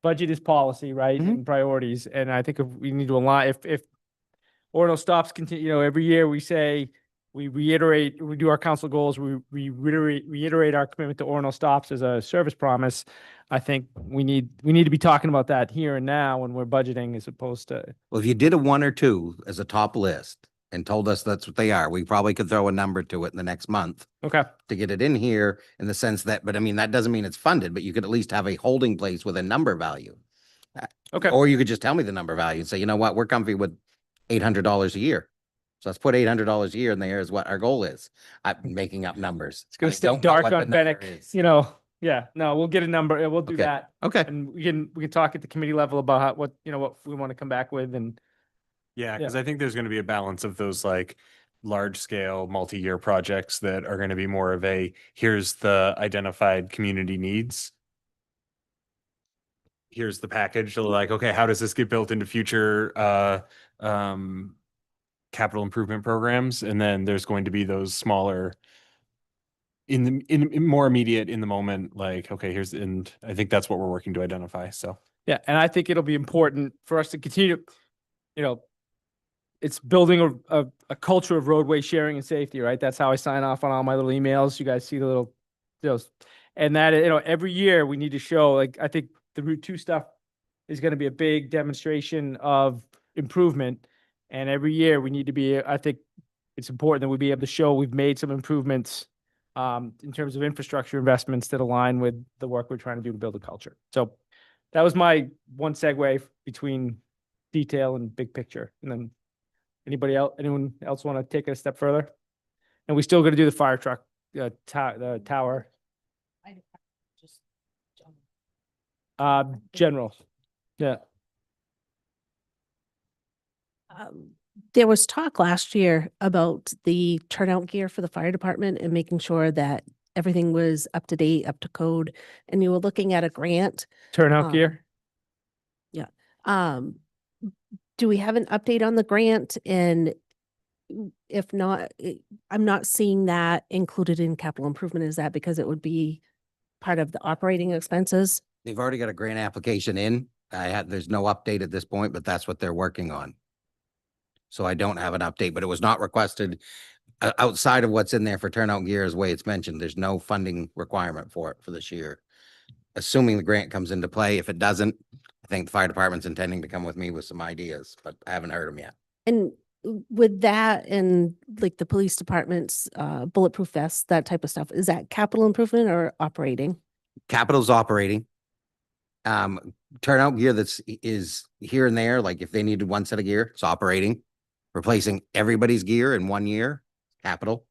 Budget is policy, right? Mhm. And priorities. And I think if we need to align, if Orono stops continue, every year we say, we do our council goals, we reiterate our commitment to Orono stops as a service promise. I think we need to be talking about that here and now when we're budgeting as opposed to, Well, if you did a 1 or 2 as a top list and told us that's what they are, we probably could throw a number to it in the next month okay, to get it in here in the sense that, but I mean, that doesn't mean it's funded, but you could at least have a holding place with a number value. okay. Or you could just tell me the number value and say, you know what, we're comfy with $800 a year. So let's put $800 a year in there is what our goal is. I'm making up numbers. It's gonna I stay don't know dark what the on number Fennec, is. yeah, no, we'll get a number, we'll do Okay. that. Okay. And we can talk at the committee level about how, what we want to come back with and, Yeah, Yeah. because I think there's going to be a balance of those like large scale multi-year projects that are going to be more of a here's the identified community needs. Here's the package. So like, okay, how does this get built into future capital improvement programs? And then there's going to be those smaller in more immediate in the moment, like, okay, and I think that's what we're working to identify. So yeah, and I think it'll be important for us to continue, it's building a culture of roadway sharing and safety, right? That's how I sign off on all my little emails. You guys see the little, and that, every year we need to show, like, I think the Route 2 stuff is going to be a big demonstration of improvement. And every year we need to be, I think it's important that we be able to show we've made some improvements in terms of infrastructure investments that align with the work we're trying to do to build a culture. So that was my one segue between detail and big picture. And then anyone else want to take it a step further? And we still got to do the fire truck, the tower, general. Yeah. There was talk last year about the turnout gear for the fire department and making sure that everything was up to date, up to code, and you were looking at a grant. Turnout Um, gear. Do we have an update on the grant? And if not, I'm not seeing that included in capital improvement. Is that because it would be part of the operating expenses? They've already got a grant application in. There's no update at this point, but that's what they're working on. So I don't have an update, but it was not requested outside of what's in there for turnout gear, as the way it's mentioned. There's no funding requirement for it for this year. Assuming the grant comes into play. If it doesn't, I think the fire department's intending to come with me with some ideas, but I haven't heard them yet. And with that and like the police department's bulletproof vests, that type of stuff, is that capital improvement or operating? Capital's operating. Turnout gear is here and there, like if they needed one set of gear, it's operating. Replacing everybody's gear in 1 year, capital.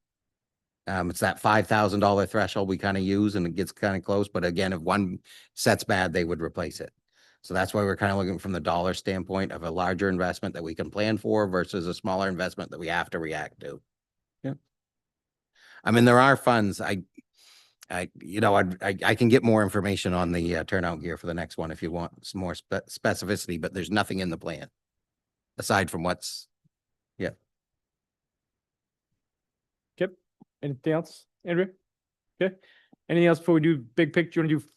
It's that $5,000 threshold we kind of use and it gets kind of close. But again, if one set's bad, they would replace it. So that's why we're kind of looking from the dollar standpoint of a larger investment that we can plan for versus a smaller investment that we have to react to. Yeah. I mean, there are funds. I can get more information on the turnout gear for the next one if you want some more specificity, but there's nothing in the plan aside from what's, yeah. Kip, anything else, Andrew? Okay. Anything else before we do big picture? You want to do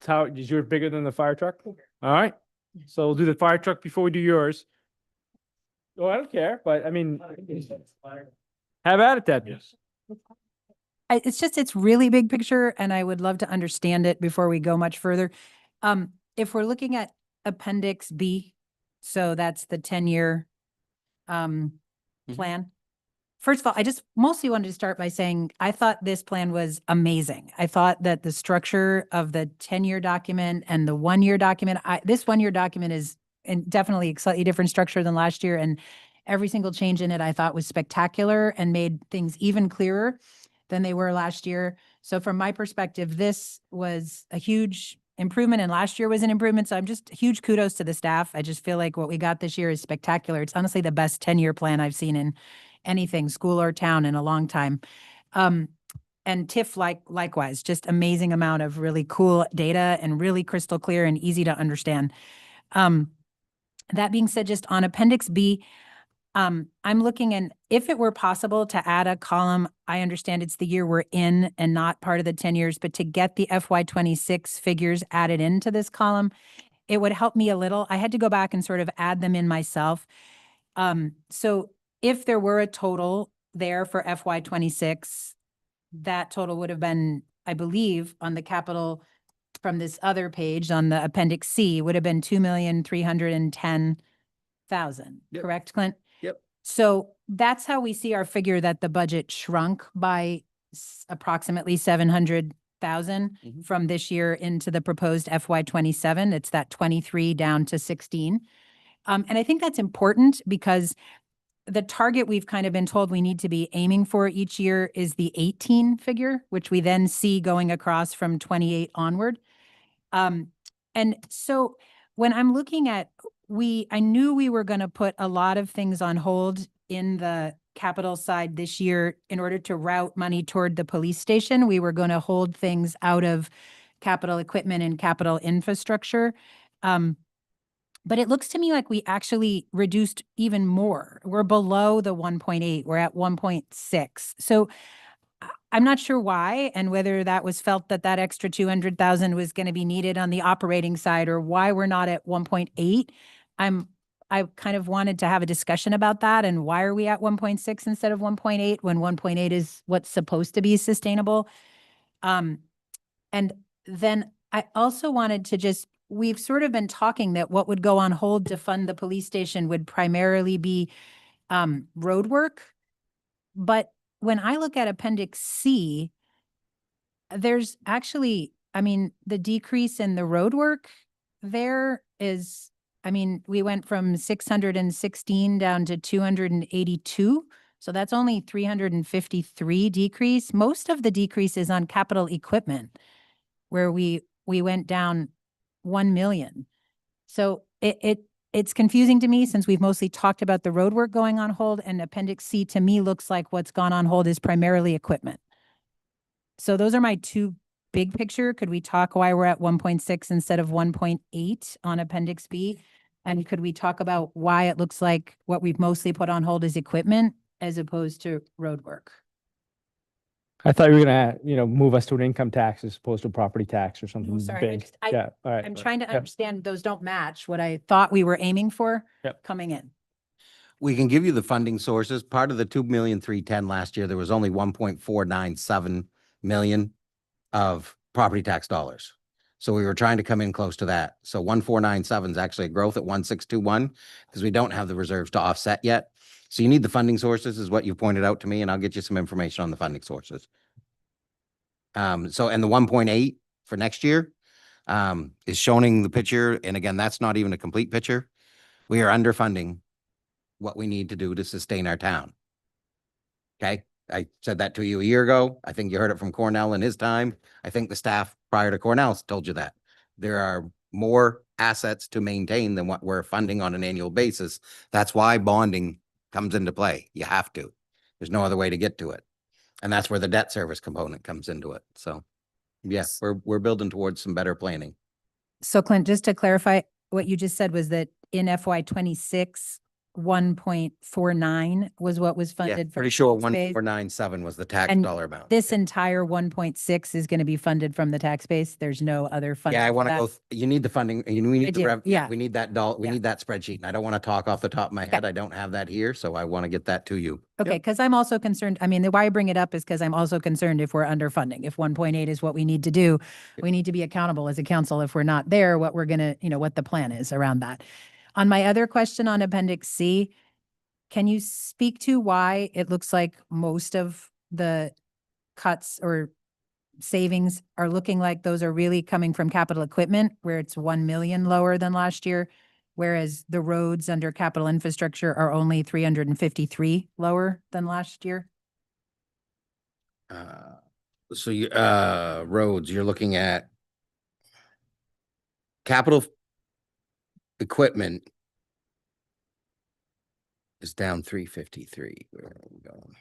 tower? Is yours bigger than the fire truck? All right. So we'll do the fire truck before we do yours. Oh, I don't care, but I mean, have at it then. It's just, it's really big picture and I would love to understand it before we go much further. If we're looking at Appendix B, so that's the 10-year plan. First of all, I just mostly wanted to start by saying, I thought this plan was amazing. I thought that the structure of the 10-year document and the 1-year document, this 1-year document is definitely a slightly different structure than last year. And every single change in it I thought was spectacular and made things even clearer than they were last year. So from my perspective, this was a huge improvement and last year was an improvement. So I'm just huge kudos to the staff. I just feel like what we got this year is spectacular. It's honestly the best 10-year plan I've seen in anything, school or town, in a long time. And TIF likewise, just amazing amount of really cool data and really crystal clear and easy to understand. That being said, just on Appendix B, I'm looking, and if it were possible to add a column, I understand it's the year we're in and not part of the 10 years, but to get the FY26 figures added into this column, it would help me a little. I had to go back and sort of add them in myself. So if there were a total there for FY26, that total would have been, I believe, on the capital from this other page on the Appendix C, would have been 2,310,000. Yep. Correct, Clint? Yep. So that's how we see our figure that the budget shrunk by approximately 700,000 from this year into the proposed FY27. It's that 23 down to 16. And I think that's important because the target we've kind of been told we need to be aiming for each year is the 18 figure, which we then see going across from 28 onward. And so when I'm looking at, I knew we were going to put a lot of things on hold in the capital side this year in order to route money toward the police station. We were going to hold things out of capital equipment and capital infrastructure. But it looks to me like we actually reduced even more. We're below the 1.8. We're at 1.6. So I'm not sure why and whether that was felt that that extra 200,000 was going to be needed on the operating side or why we're not at 1.8. I kind of wanted to have a discussion about that and why are we at 1.6 instead of 1.8 when 1.8 is what's supposed to be sustainable. And then I also wanted to just, we've sort of been talking that what would go on hold to fund the police station would primarily be road work. But when I look at Appendix C, there's actually, I mean, the decrease in the road work there is, I mean, we went from 616 down to 282. So that's only 353 decrease. Most of the decrease is on capital equipment where we went down 1 million. So it's confusing to me since we've mostly talked about the road work going on hold, and Appendix C to me looks like what's gone on hold is primarily equipment. So those are my two big picture. Could we talk why we're at 1.6 instead of 1.8 on Appendix B? And could we talk about why it looks like what we've mostly put on hold is equipment as opposed to road work? I thought you were gonna, move us to an income tax as opposed to a property tax or something sorry, big. Yeah, all right. I'm trying to Yep. understand those don't match what I thought we were aiming for Yep. coming in. We can give you the funding sources. Part of the 2,310,000 last year, there was only 1.497 million of property tax dollars. So we were trying to come in close to that. So 1,497 is actually a growth at 1,621 because we don't have the reserves to offset yet. So you need the funding sources is what you pointed out to me, and I'll get you some information on the funding sources. And the 1.8 for next year is showing the picture. And again, that's not even a complete picture. We are underfunding what we need to do to sustain our town. Okay. I said that to you a year ago. I think you heard it from Cornell in his time. I think the staff prior to Cornell told you that. There are more assets to maintain than what we're funding on an annual basis. That's why bonding comes into play. You have to. There's no other way to get to it. And that's where the debt service component comes into it. So yes, we're building towards some better planning. So Clint, just to clarify, what you just said was that in FY26, 1.49 was what was Yeah, funded. for pretty sure tax base. 1497 was the tax And dollar amount. This entire 1.6 is going to be funded from the tax base. There's no other funding. Yeah, I for want to that. go, you need the funding, we need the do, rev, yeah. we need that we Yeah. need that spreadsheet. And I don't want to talk off the top of my head. I don't have that here, so I want to get that to you. Okay, because I'm also concerned, I mean, why I bring it up is because I'm also concerned if we're underfunding. If 1.8 is what we need to do, we need to be accountable as a council. If we're not there, what we're gonna, what the plan is around that. On my other question on Appendix C, can you speak to why it looks like most of the cuts or savings are looking like those are really coming from capital equipment, where it's 1 million lower than last year? Whereas the roads under capital infrastructure are only 353 lower than last year. So you, roads, you're looking at capital equipment is down 353. Where are we going?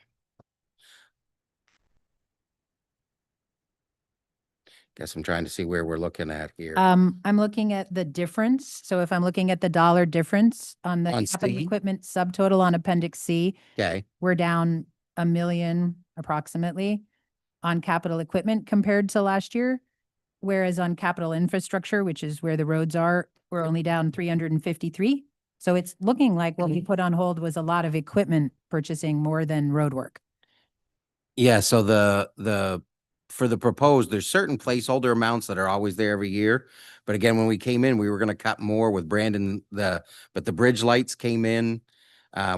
Guess I'm trying to see where we're looking at here. I'm looking at the difference. So if I'm looking at the dollar difference on the On capital C? equipment subtotal on Appendix C, Okay, we're down 1 million approximately on capital equipment compared to last year. Whereas on capital infrastructure, which is where the roads are, we're only down 353. So it's looking like what we put on hold was a lot of equipment purchasing more than road work. yeah, so for the proposed, there's certain placeholder amounts that are always there every year. But again, when we came in, we were gonna cut more with Brandon, but the bridge lights came in.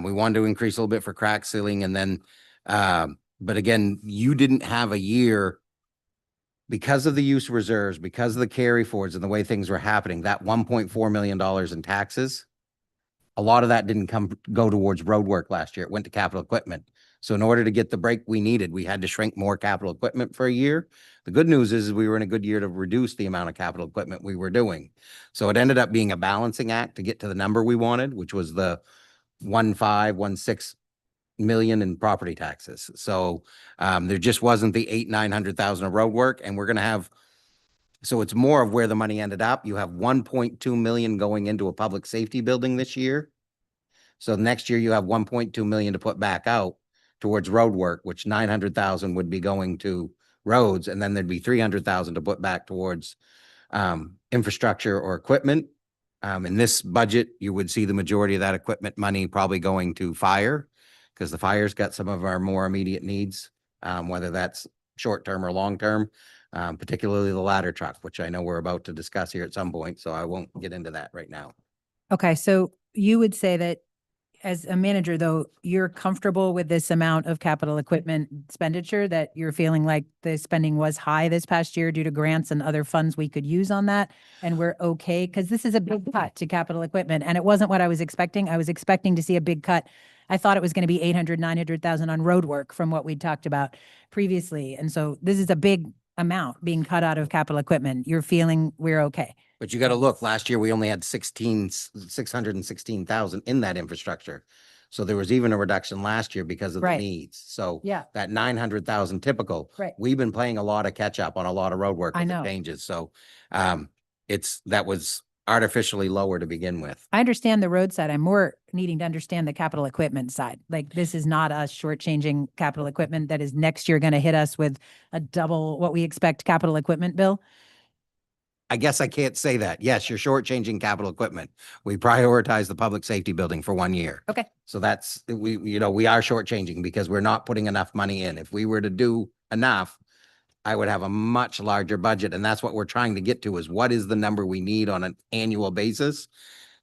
We wanted to increase a little bit for crack sealing and then, but again, you didn't have a year because of the use reserves, because of the carry forwards and the way things were happening, that $1.4 million in taxes, a lot of that didn't go towards road work last year. It went to capital equipment. So in order to get the break we needed, we had to shrink more capital equipment for a year. The good news is we were in a good year to reduce the amount of capital equipment we were doing. So it ended up being a balancing act to get to the number we wanted, which was the 1.516 million in property taxes. So there just wasn't the 800,000-900,000 of road work, and we're going to have. So it's more of where the money ended up. You have 1.2 million going into a public safety building this year. So next year you have 1.2 million to put back out towards road work, which 900,000 would be going to roads, and then there'd be 300,000 to put back towards infrastructure or equipment. In this budget, you would see the majority of that equipment money probably going to fire, because the fire's got some of our more immediate needs, whether that's short-term or long-term, particularly the ladder truck, which I know we're about to discuss here at some point, so I won't get into that right now. Okay, so you would say that as a manager, though, you're comfortable with this amount of capital equipment expenditure, that you're feeling like the spending was high this past year due to grants and other funds we could use on that, and we're okay? Because this is a big cut to capital equipment, and it wasn't what I was expecting. I was expecting to see a big cut. I thought it was going to be 800, 900,000 on road work from what we talked about previously. And so this is a big amount being cut out of capital equipment. You're feeling we're okay. But you got to look, last year we only had 616,000 in that infrastructure. So there was even a reduction last year because of the Right. needs. So Yeah. that 900,000 typical, Right. we've been playing a lot of catch up on a lot of road work I with the know. changes. So that was artificially lower to begin with. I understand the road side. I'm more needing to understand the capital equipment side. Like, this is not us shortchanging capital equipment that is next year going to hit us with a double what we expect capital equipment bill. I guess I can't say that. Yes, you're shortchanging capital equipment. We prioritize the public safety building for 1 year. Okay. So that's, we are shortchanging because we're not putting enough money in. If we were to do enough, I would have a much larger budget. And that's what we're trying to get to, is what is the number we need on an annual basis?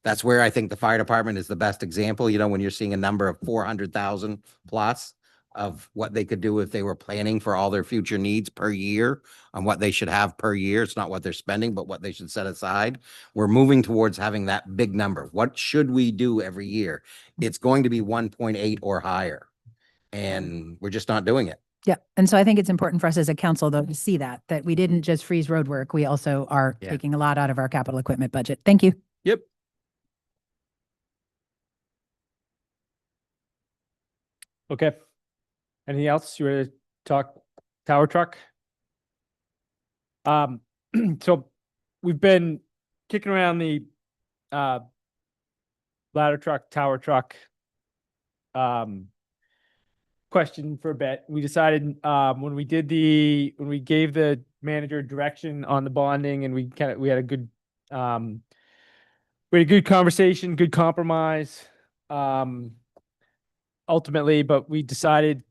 That's where I think the fire department is the best example. When you're seeing a number of 400,000 plus of what they could do if they were planning for all their future needs per year, on what they should have per year. It's not what they're spending, but what they should set aside. We're moving towards having that big number. What should we do every year? It's going to be 1.8 or higher, and we're just not doing it. Yeah. And so I think it's important for us as a council, though, to see that we didn't just freeze road work. We also are Yeah. taking a lot out of our capital equipment budget. Thank you. Yep. Okay. Anything else you want to talk tower truck? So we've been kicking around the ladder truck, tower truck, question for a bit. We decided, when we gave the manager direction on the bonding and we had a good, we had a good conversation, good compromise. Ultimately, but we decided,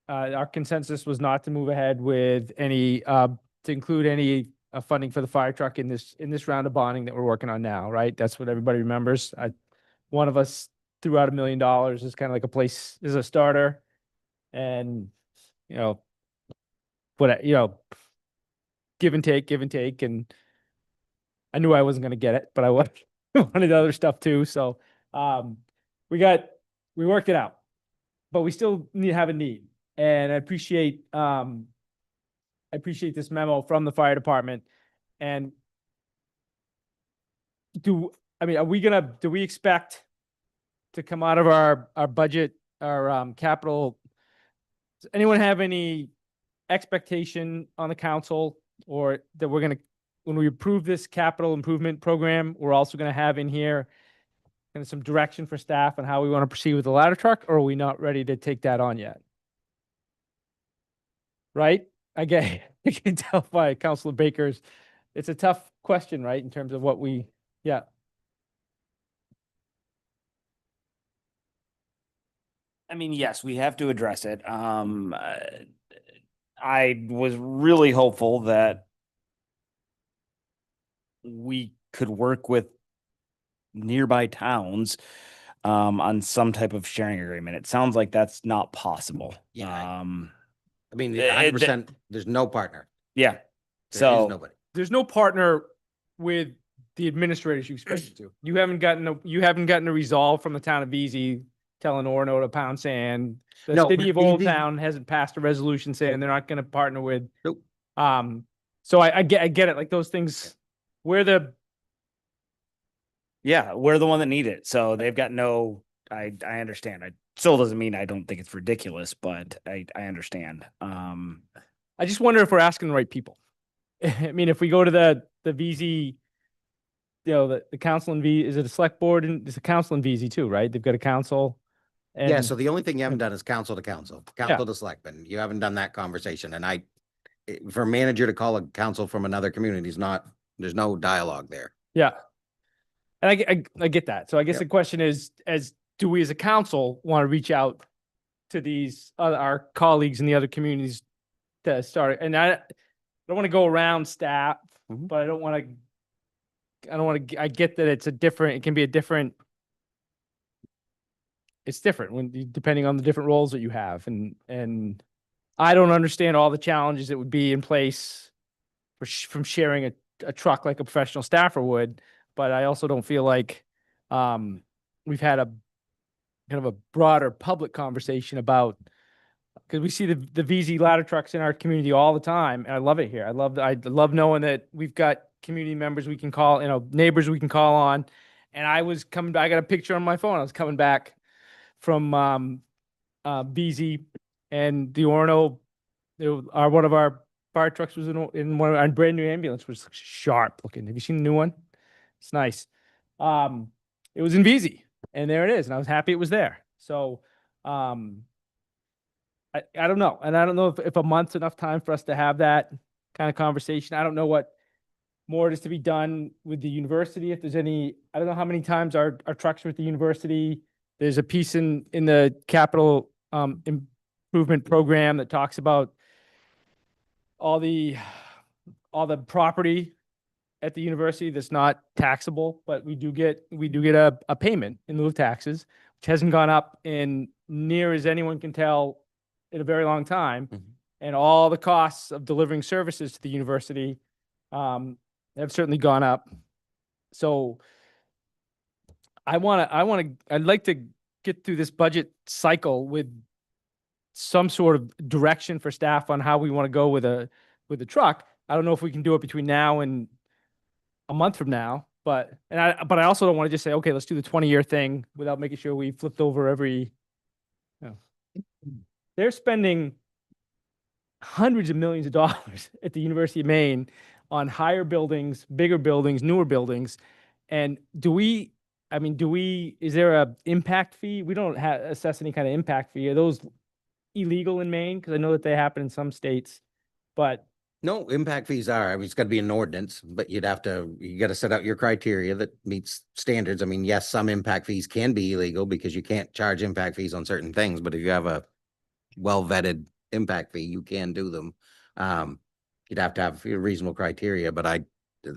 our consensus was not to move ahead with any, to include any funding for the fire truck in this round of bonding that we're working on now, right? That's what everybody remembers. One of us threw out $1 million as kind of like as a starter. And, give and take. And I knew I wasn't going to get it, but I wanted other stuff too. So, we worked it out, but we still have a need. And I appreciate this memo from the fire department. And do we expect to come out of our budget, our capital? Does anyone have any expectation on the council, or that we're gonna, when we approve this capital improvement program, we're also gonna have in here kind of some direction for staff on how we want to proceed with the ladder truck, or are we not ready to take that on yet? Right? I can tell by Councilor Baker's, it's a tough question, right? In terms of what yeah. I mean, yes, we have to address it. I was really hopeful that we could work with nearby towns on some type of sharing agreement. It sounds like that's not possible. Yeah. I Eh, mean, eh, 100%, there's no partner. Yeah. There is So nobody. There's no partner with the administrators you expected to. You haven't gotten a resolve from the town of Veazey telling Orono to pound sand. The No, city but of Old Veazey- Town hasn't passed a resolution saying they're not gonna partner with. Nope. So I get it, like those things, we're the we're the one that need it. So they've got I understand. It still doesn't mean I don't think it's ridiculous, but I understand. I just wonder if we're asking the right people. I mean, if we go to the VZ, the council in is it a select board, and it's a council in VZ too, right? They've got a council. Yeah, And so the only thing you haven't done is council to council, Yeah. council to selectmen. You haven't done that conversation. And for a manager to call a council from another community is not, there's no dialogue there. yeah. And I get that. So I guess Yep. the question is, do we as a council want to reach out to these, our colleagues in the other communities to start? And I don't want to go around staff, Mhm. but I don't want to, I get that it can be a different, it's different depending on the different roles that you have. And I don't understand all the challenges that would be in place from sharing a truck like a professional staffer would, but I also don't feel like, we've had a kind of a broader public conversation about, because we see the VZ ladder trucks in our community all the time, and I love it here. I love knowing that we've got community members we can call, neighbors we can call on. And I got a picture on my phone. I was coming back from VZ, and the Orono, one of our fire trucks was in one of our brand new ambulance, was sharp looking. Have you seen the new one? It's nice. It was in VZ, and there it is, and I was happy it was there. So, I don't know. And I don't know if a month's enough time for us to have that kind of conversation. I don't know what more is to be done with the university. If there's any, I don't know how many times our trucks are at the university. There's a piece in the capital improvement program that talks about all the property at the university that's not taxable, but we do get a payment in lieu of taxes, which hasn't gone up in near as anyone can tell in a very long time. Mhm. And all the costs of delivering services to the university have certainly gone up. So I'd like to get through this budget cycle with some sort of direction for staff on how we want to go with a truck. I don't know if we can do it between now and a month from now, but I also don't want to just say, okay, let's do the 20-year thing without making sure we flipped over every, they're spending hundreds of millions of dollars at the University of Maine on higher buildings, bigger buildings, newer buildings. And do we I mean, is there a impact fee? We don't assess any kind of impact fee. Are those illegal in Maine? Because I know that they happen in some states, but No, impact fees are, I mean, it's gotta be an ordinance, but you gotta set out your criteria that meets standards. I mean, yes, some impact fees can be illegal because you can't charge impact fees on certain things, but if you have a well vetted impact fee, you can do them. You'd have to have a reasonable criteria, but I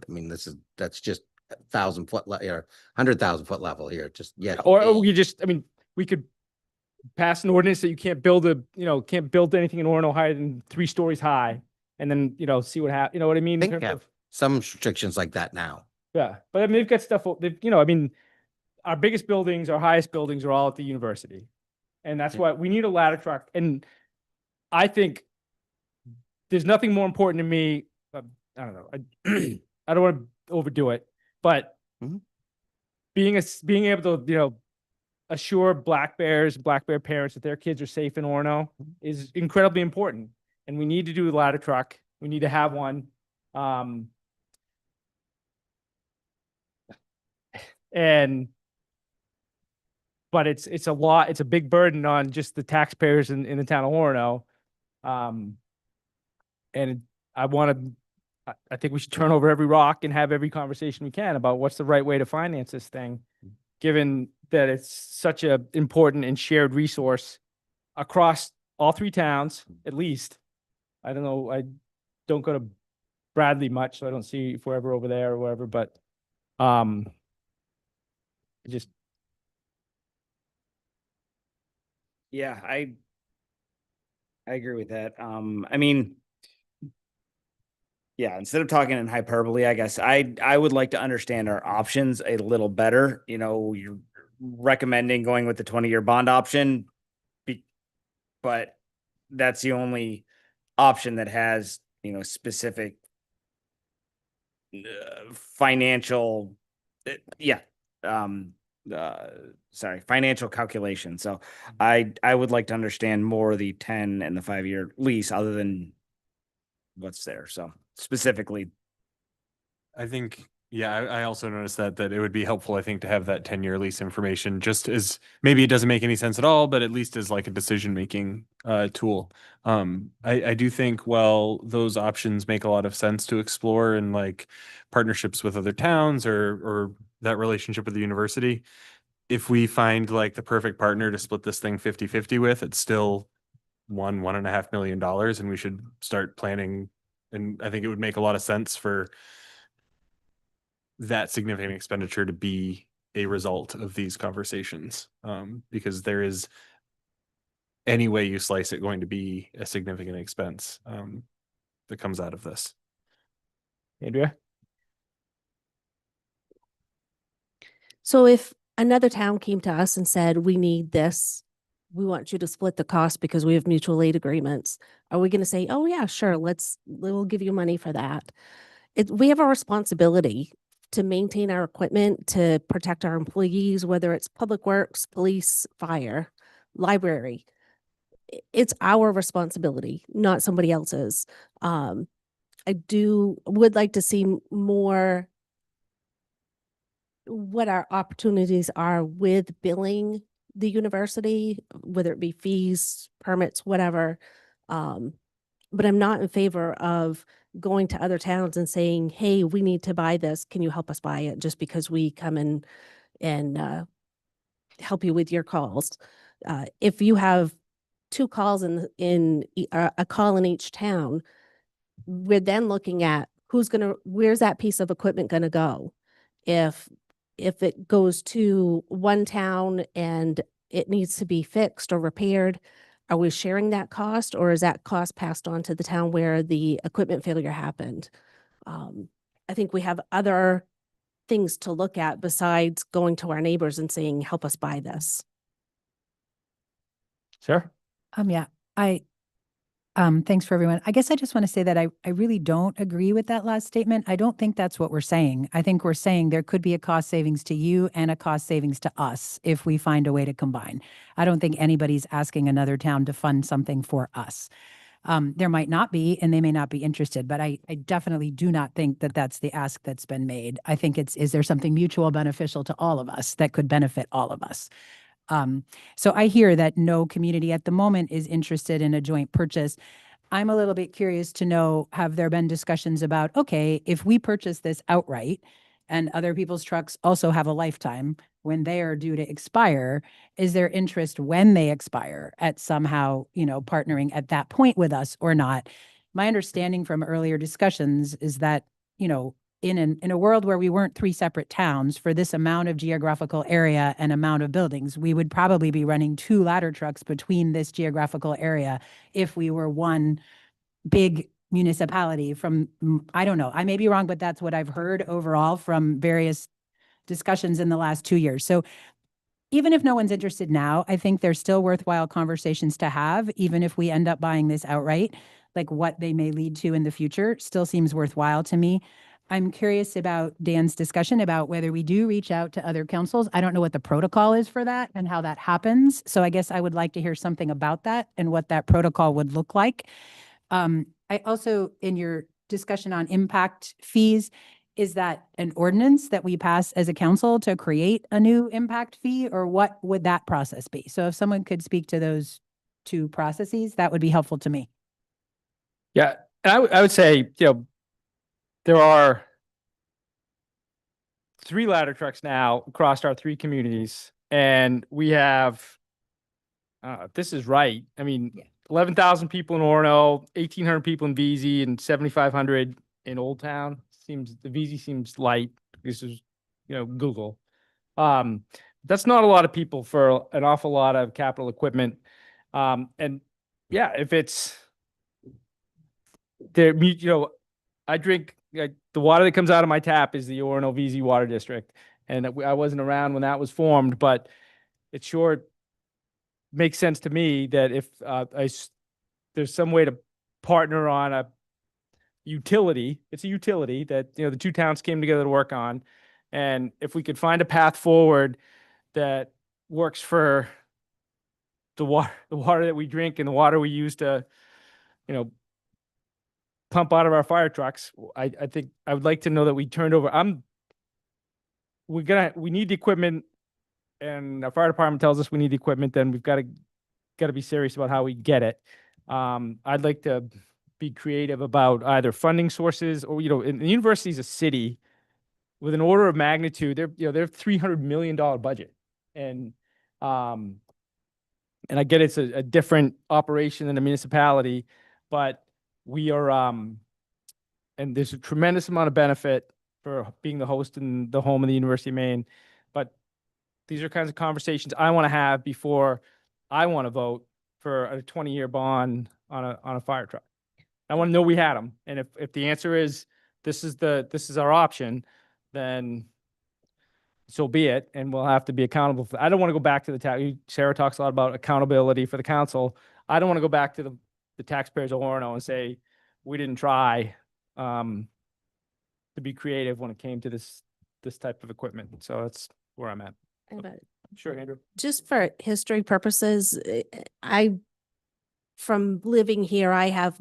mean, that's just 1,000 foot or 100,000 foot level here, just, yeah. or we just, I mean, we could pass an ordinance that you can't build can't build anything in Orono higher than 3 stories high, and then, see what happens. You know what I mean? In Think terms have of- some restrictions like that now. Yeah, but I mean, they've got stuff, I mean, our biggest buildings, our highest buildings are all at the university. And that's Yeah. why we need a ladder truck. And I think there's nothing more important to me. I don't know. I don't want to overdo it, but Mhm. being able to, assure black bear parents that their kids are safe in Orono is incredibly important. And we need to do the ladder truck. We need to have one. But it's a lot, it's a big burden on just the taxpayers in the town of Orono. And I think we should turn over every rock and have every conversation we can about what's the right way to finance this thing, given that it's such a important and shared resource across all 3 towns, at least. I don't know, I don't go to Bradley much, so I don't see if we're ever over there or wherever, but, just, Yeah, I agree with that. I mean, yeah, instead of talking in hyperbole, I guess I would like to understand our options a little better. You're recommending going with the 20-year bond option, but that's the only option that has, specific financial, yeah, financial calculation. So I would like to understand more of the 10 and the 5-year lease other than what's there. So specifically, I think, yeah, I also noticed that it would be helpful, I think, to have that 10-year lease information, just as, maybe it doesn't make any sense at all, but at least as like a decision-making tool. I do think, while those options make a lot of sense to explore in like partnerships with other towns or that relationship with the university, if we find like the perfect partner to split this thing 50-50 with, it's still $1.5 million, and we should start planning. And I think it would make a lot of sense for that significant expenditure to be a result of these conversations, because there is, any way you slice it, going to be a significant expense that comes out of this. Andrea? So if another town came to us and said, we need this, we want you to split the cost because we have mutual aid agreements, are we going to say, oh yeah, sure, we'll give you money for that? We have a responsibility to maintain our equipment, to protect our employees, whether it's public works, police, fire, library. It's our responsibility, not somebody else's. I would like to see more what our opportunities are with billing the university, whether it be fees, permits, whatever. But I'm not in favor of going to other towns and saying, hey, we need to buy this. Can you help us buy it? Just because we come in and help you with your calls. If you have 2 calls in a call in each town, we're then looking at where's that piece of equipment going to go? If it goes to one town and it needs to be fixed or repaired, are we sharing that cost, or is that cost passed on to the town where the equipment failure happened? I think we have other things to look at besides going to our neighbors and saying, help us buy this. Sure. Yeah, thanks for everyone. I guess I just want to say that I really don't agree with that last statement. I don't think that's what we're saying. I think we're saying there could be a cost savings to you and a cost savings to us if we find a way to combine. I don't think anybody's asking another town to fund something for us. There might not be, and they may not be interested, but I definitely do not think that that's the ask that's been made. I think is there something mutual beneficial to all of us that could benefit all of us? So I hear that no community at the moment is interested in a joint purchase. I'm a little bit curious to know, have there been discussions about, okay, if we purchase this outright and other people's trucks also have a lifetime when they are due to expire, is there interest when they expire at somehow, partnering at that point with us or not? My understanding from earlier discussions is that, in a world where we weren't three separate towns for this amount of geographical area and amount of buildings, we would probably be running 2 ladder trucks between this geographical area if we were one big municipality I don't know, I may be wrong, but that's what I've heard overall from various discussions in the last 2 years. So even if no one's interested now, I think there's still worthwhile conversations to have, even if we end up buying this outright, like what they may lead to in the future still seems worthwhile to me. I'm curious about Dan's discussion about whether we do reach out to other councils. I don't know what the protocol is for that and how that happens. So I guess I would like to hear something about that and what that protocol would look like. I also, in your discussion on impact fees, is that an ordinance that we pass as a council to create a new impact fee, or what would that process be? So if someone could speak to those 2 processes, that would be helpful to me. Yeah, and I would say, there are 3 ladder trucks now across our 3 communities, and we have, if this is right, I mean, 11,000 people in Orono, 1,800 people in VZ, and 7,500 in Old Town. The VZ seems light. This is, Google. That's not a lot of people for an awful lot of capital equipment. And yeah, if it's there, I drink, the water that comes out of my tap is the Orono VZ Water District. And I wasn't around when that was formed, but it sure makes sense to me that if there's some way to partner on a utility, it's a utility that, the 2 towns came together to work on. And if we could find a path forward that works for the water that we drink and the water we use to, pump out of our fire trucks, I think I would like to know that we turned over. We need the equipment, and our fire department tells us we need the equipment, then we've got to be serious about how we get it. I'd like to be creative about either funding sources or, and the university is a city with an order of magnitude. They're $300 million budget. And I get it's a different operation than a municipality, but we are, and there's a tremendous amount of benefit for being the host and the home of the University of Maine. But these are kinds of conversations I want to have before I want to vote for a 20-year bond on a fire truck. I want to know we had them. And if the answer is this is our option, then so be it. And we'll have to be accountable for. I don't want to go back to the tax. Sarah talks a lot about accountability for the council. I don't want to go back to the taxpayers of Orono and say we didn't try to be creative when it came to this type of equipment. So that's where I'm at. Sure, Andrew. Just for history purposes, from living here, I have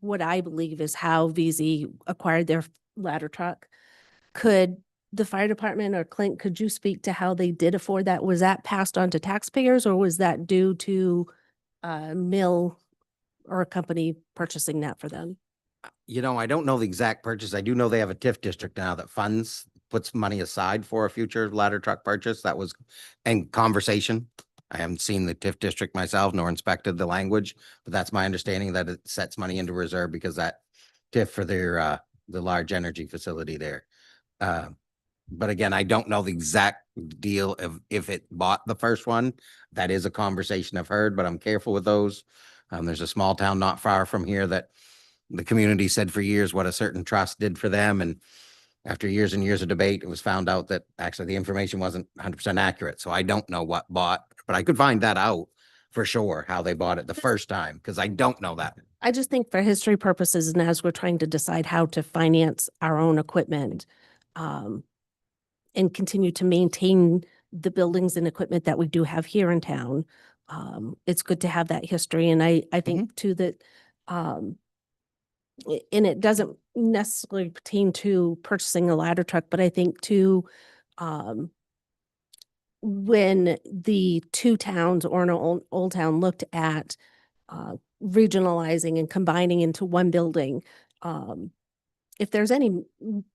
what I believe is how VZ acquired their ladder truck. Could the fire department or Clint, could you speak to how they did afford that? Was that passed on to taxpayers, or was that due to a mill or a company purchasing that for them? I don't know the exact purchase. I do know they have a TIF district now that puts money aside for a future ladder truck purchase. That was in conversation. I haven't seen the TIF district myself nor inspected the language, but that's my understanding that it sets money into reserve because that TIF for their the large energy facility there. But again, I don't know the exact deal of if it bought the first one. That is a conversation I've heard, but I'm careful with those. There's a small town not far from here that the community said for years what a certain trust did for them. And after years and years of debate, it was found out that actually the information wasn't 100% accurate. So I don't know what bought, but I could find that out for sure, how they bought it the first time, because I don't know that. I just think for history purposes, and as we're trying to decide how to finance our own equipment, and continue to maintain the buildings and equipment that we do have here in town. It's good to have that history. And I think too that, and it doesn't necessarily pertain to purchasing a ladder truck, but I think too, when the two towns, Orono, Old Town, looked at regionalizing and combining into one building, if there's any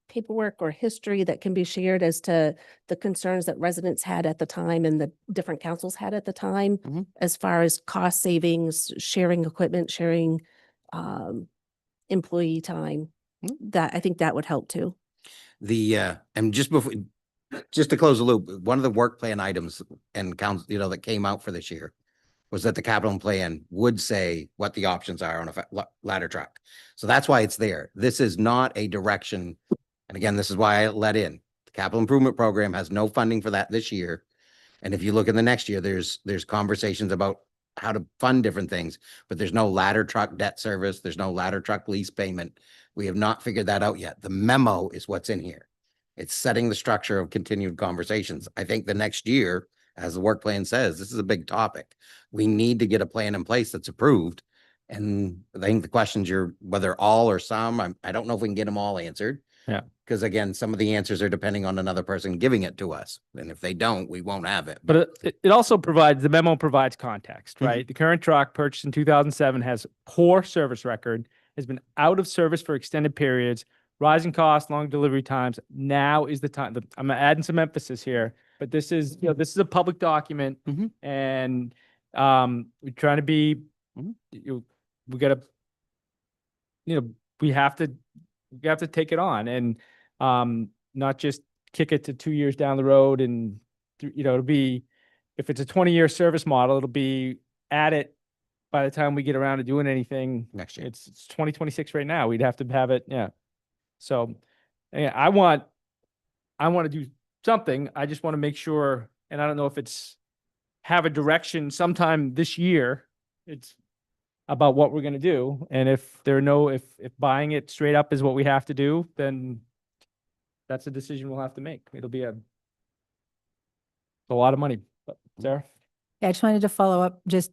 paperwork or history that can be shared as to the concerns that residents had at the time and the different councils had at the time, Mhm. as far as cost savings, sharing equipment, sharing employee time, that I think that would help too. And just to close the loop, one of the work plan items and council, that came out for this year was that the capital plan would say what the options are on a ladder truck. So that's why it's there. This is not a direction. And again, this is why I let in. The capital improvement program has no funding for that this year. And if you look in the next year, there's conversations about how to fund different things, but there's no ladder truck debt service. There's no ladder truck lease payment. We have not figured that out yet. The memo is what's in here. It's setting the structure of continued conversations. I think the next year, as the work plan says, this is a big topic. We need to get a plan in place that's approved. And I think the questions whether all or some, I don't know if we can get them all answered. Yeah. Because again, some of the answers are depending on another person giving it to us. And if they don't, we won't have it. But it also provides, the memo provides context, Mhm. right? The current truck purchased in 2007 has poor service record, has been out of service for extended periods, rising costs, long delivery times. Now is the time. I'm adding some emphasis here, but this is, this is a public document, Mhm. and we're trying to be, Mhm. we gotta, we have to take it on, and not just kick it to 2 years down the road. And it'll be, if it's a 20-year service model, it'll be at it by the time we get around to doing anything Next year. It's 2026 right now. We'd have to have it. Yeah. So yeah, I want to do something. I just want to make sure, and I don't know if it's have a direction sometime this year. It's about what we're going to do. And if if buying it straight up is what we have to do, then that's a decision we'll have to make. It'll be a lot of money. But Sarah? Yeah, I just wanted to follow up, just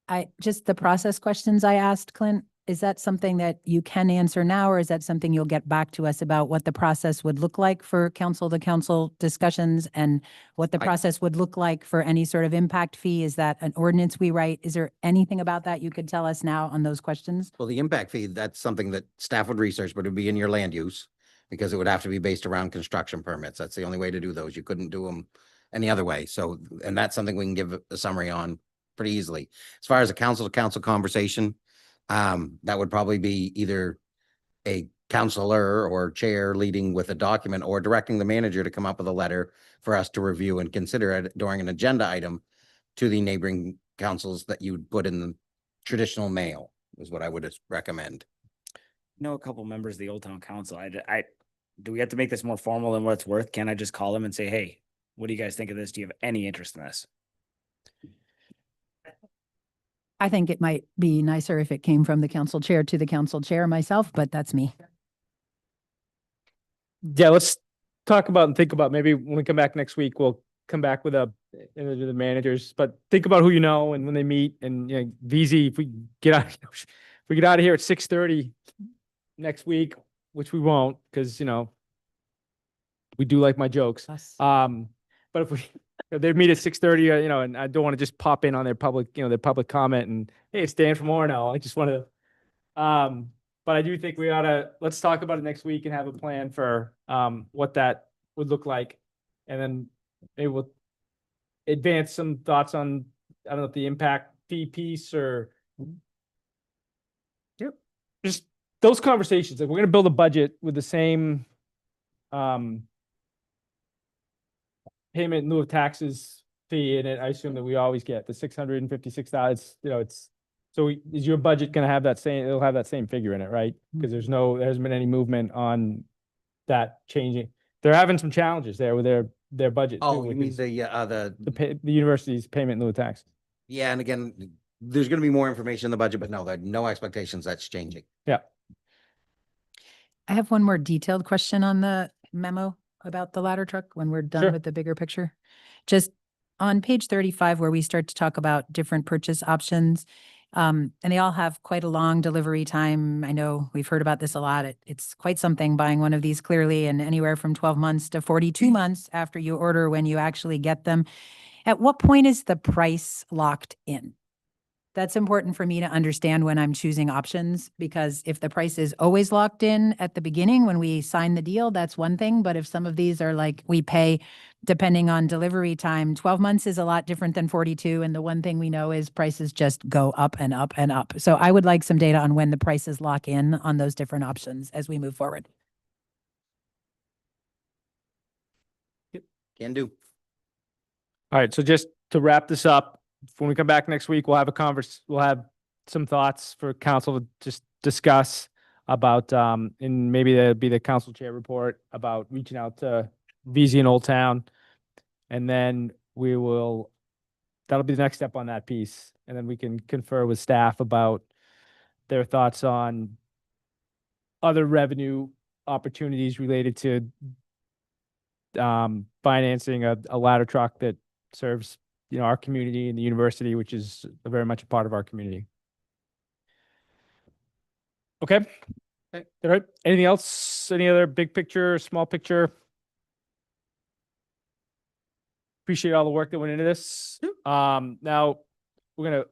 the process questions I asked, Clint, is that something that you can answer now, or is that something you'll get back to us about what the process would look like for council to council discussions, and what the process would look like for any sort of impact fee? Is that an ordinance we write? Is there anything about that you could tell us now on those questions? Well, the impact fee, that's something that staff would research, but it'd be in your land use because it would have to be based around construction permits. That's the only way to do those. You couldn't do them any other way. So, and that's something we can give a summary on pretty easily. As far as a council to council conversation, that would probably be either a counselor or chair leading with a document or directing the manager to come up with a letter for us to review and consider it during an agenda item to the neighboring councils that you would put in the traditional mail is what I would recommend. Know a couple members of the Old Town Council. Do we have to make this more formal than what it's worth? Can I just call them and say, hey, what do you guys think of this? Do you have any interest in this? I think it might be nicer if it came from the council chair to the council chair myself, but that's me. Yeah, let's talk about and think about, maybe when we come back next week, we'll come back with the managers, but think about who you know, and when they meet, and VZ, if we get out of here at 6:30 next week, which we won't, because we do like my jokes. But if they meet at 6:30, and I don't want to just pop in on their public comment and, hey, it's Dan from Orono. I just want to, but I do think we ought to, let's talk about it next week and have a plan for, what that would look like. And then maybe we'll advance some thoughts on, I don't know, the impact fee piece, or just those conversations. Like, we're going to build a budget with the same, payment in lieu of taxes fee in it. I assume that we always get the $656. Is your budget going to have that same, it'll have that same figure in it, right? Because there hasn't been any movement on that changing. They're having some challenges there with their budget. Oh, too, you because mean the university's payment in lieu of tax. yeah, and again, there's going to be more information in the budget, but no, there are no expectations that's changing. Yeah. I have one more detailed question on the memo about the ladder truck when we're done Sure. with the bigger picture. just on page 35, where we start to talk about different purchase options. And they all have quite a long delivery time. I know we've heard about this a lot. It's quite something buying one of these clearly, and anywhere from 12 months to 42 months after you order when you actually get them. At what point is the price locked in? That's important for me to understand when I'm choosing options, because if the price is always locked in at the beginning when we sign the deal, that's one thing. But if some of these are like we pay depending on delivery time, 12 months is a lot different than 42. And the one thing we know is prices just go up and up and up. So I would like some data on when the prices lock in on those different options as we move forward. Can do. All right, so just to wrap this up, when we come back next week, we'll have we'll have some thoughts for council to just discuss about, and maybe that'll be the council chair report about reaching out to VZ and Old Town. And then that'll be the next step on that piece. And then we can confer with staff about their thoughts on other revenue opportunities related to financing a ladder truck that serves, our community and the university, which is very much a part of our community. Okay. All right. Anything else? Any other big picture, small picture? Appreciate all the work that went into this. Now the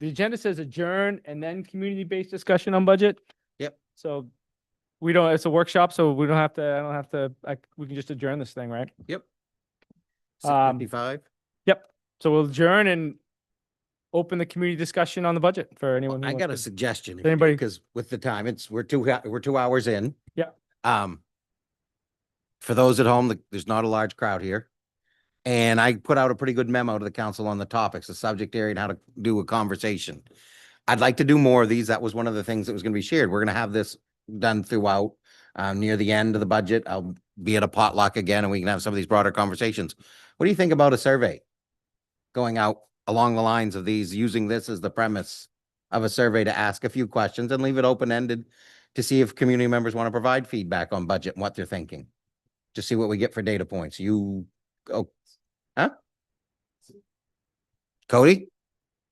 agenda says adjourn and then community-based discussion on budget. Yep. So it's a workshop, so we don't have to, we can just adjourn this thing, right? Yep. Um, 6:55. Yep. So we'll adjourn and open the community discussion on the budget for anyone who I wants got a to- suggestion. Anybody- Because with the time, we're 2 hours in. Yeah. For those at home, there's not a large crowd here. And I put out a pretty good memo to the council on the topics, the subject area, and how to do a conversation. I'd like to do more of these. That was one of the things that was going to be shared. We're going to have this done throughout. Near the end of the budget, I'll be at a potluck again, and we can have some of these broader conversations. What do you think about a survey going out along the lines of these, using this as the premise of a survey to ask a few questions and leave it open-ended to see if community members want to provide feedback on budget and what they're thinking? Just see what we get for data points. Huh? Cody?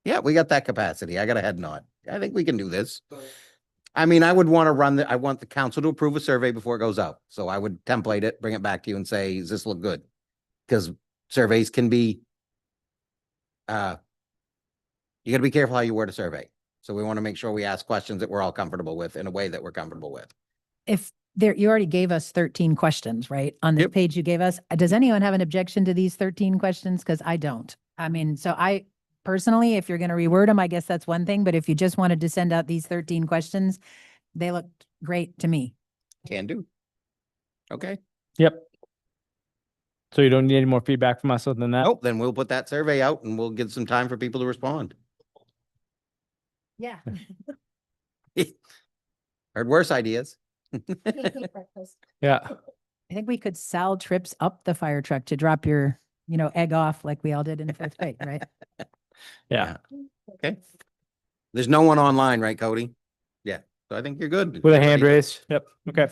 Yeah, we got that capacity. I got a head nod. I think we can do this. I mean, I would want to I want the council to approve a survey before it goes out. So I would template it, bring it back to you and say, does this look good? Because surveys can be, you got to be careful how you word a survey. So we want to make sure we ask questions that we're all comfortable with in a way that we're comfortable with. You already gave us 13 questions, right? On the Yep. page you gave us. Does anyone have an objection to these 13 questions? Because I don't. I mean, so I personally, if you're going to reword them, I guess that's one thing. But if you just wanted to send out these 13 questions, they looked great to me. Can do. Okay. Yep. So you don't need any more feedback from us other than that? Nope, then we'll put that survey out and we'll give some time for people to respond. Yeah. Heard worse ideas. Yeah. I think we could sell trips up the fire truck to drop your, egg off like we all did in the fifth grade, right? Yeah. Okay. There's no one online, right, Cody? Yeah, so I think you're good. With a hand raise. Yep. Okay.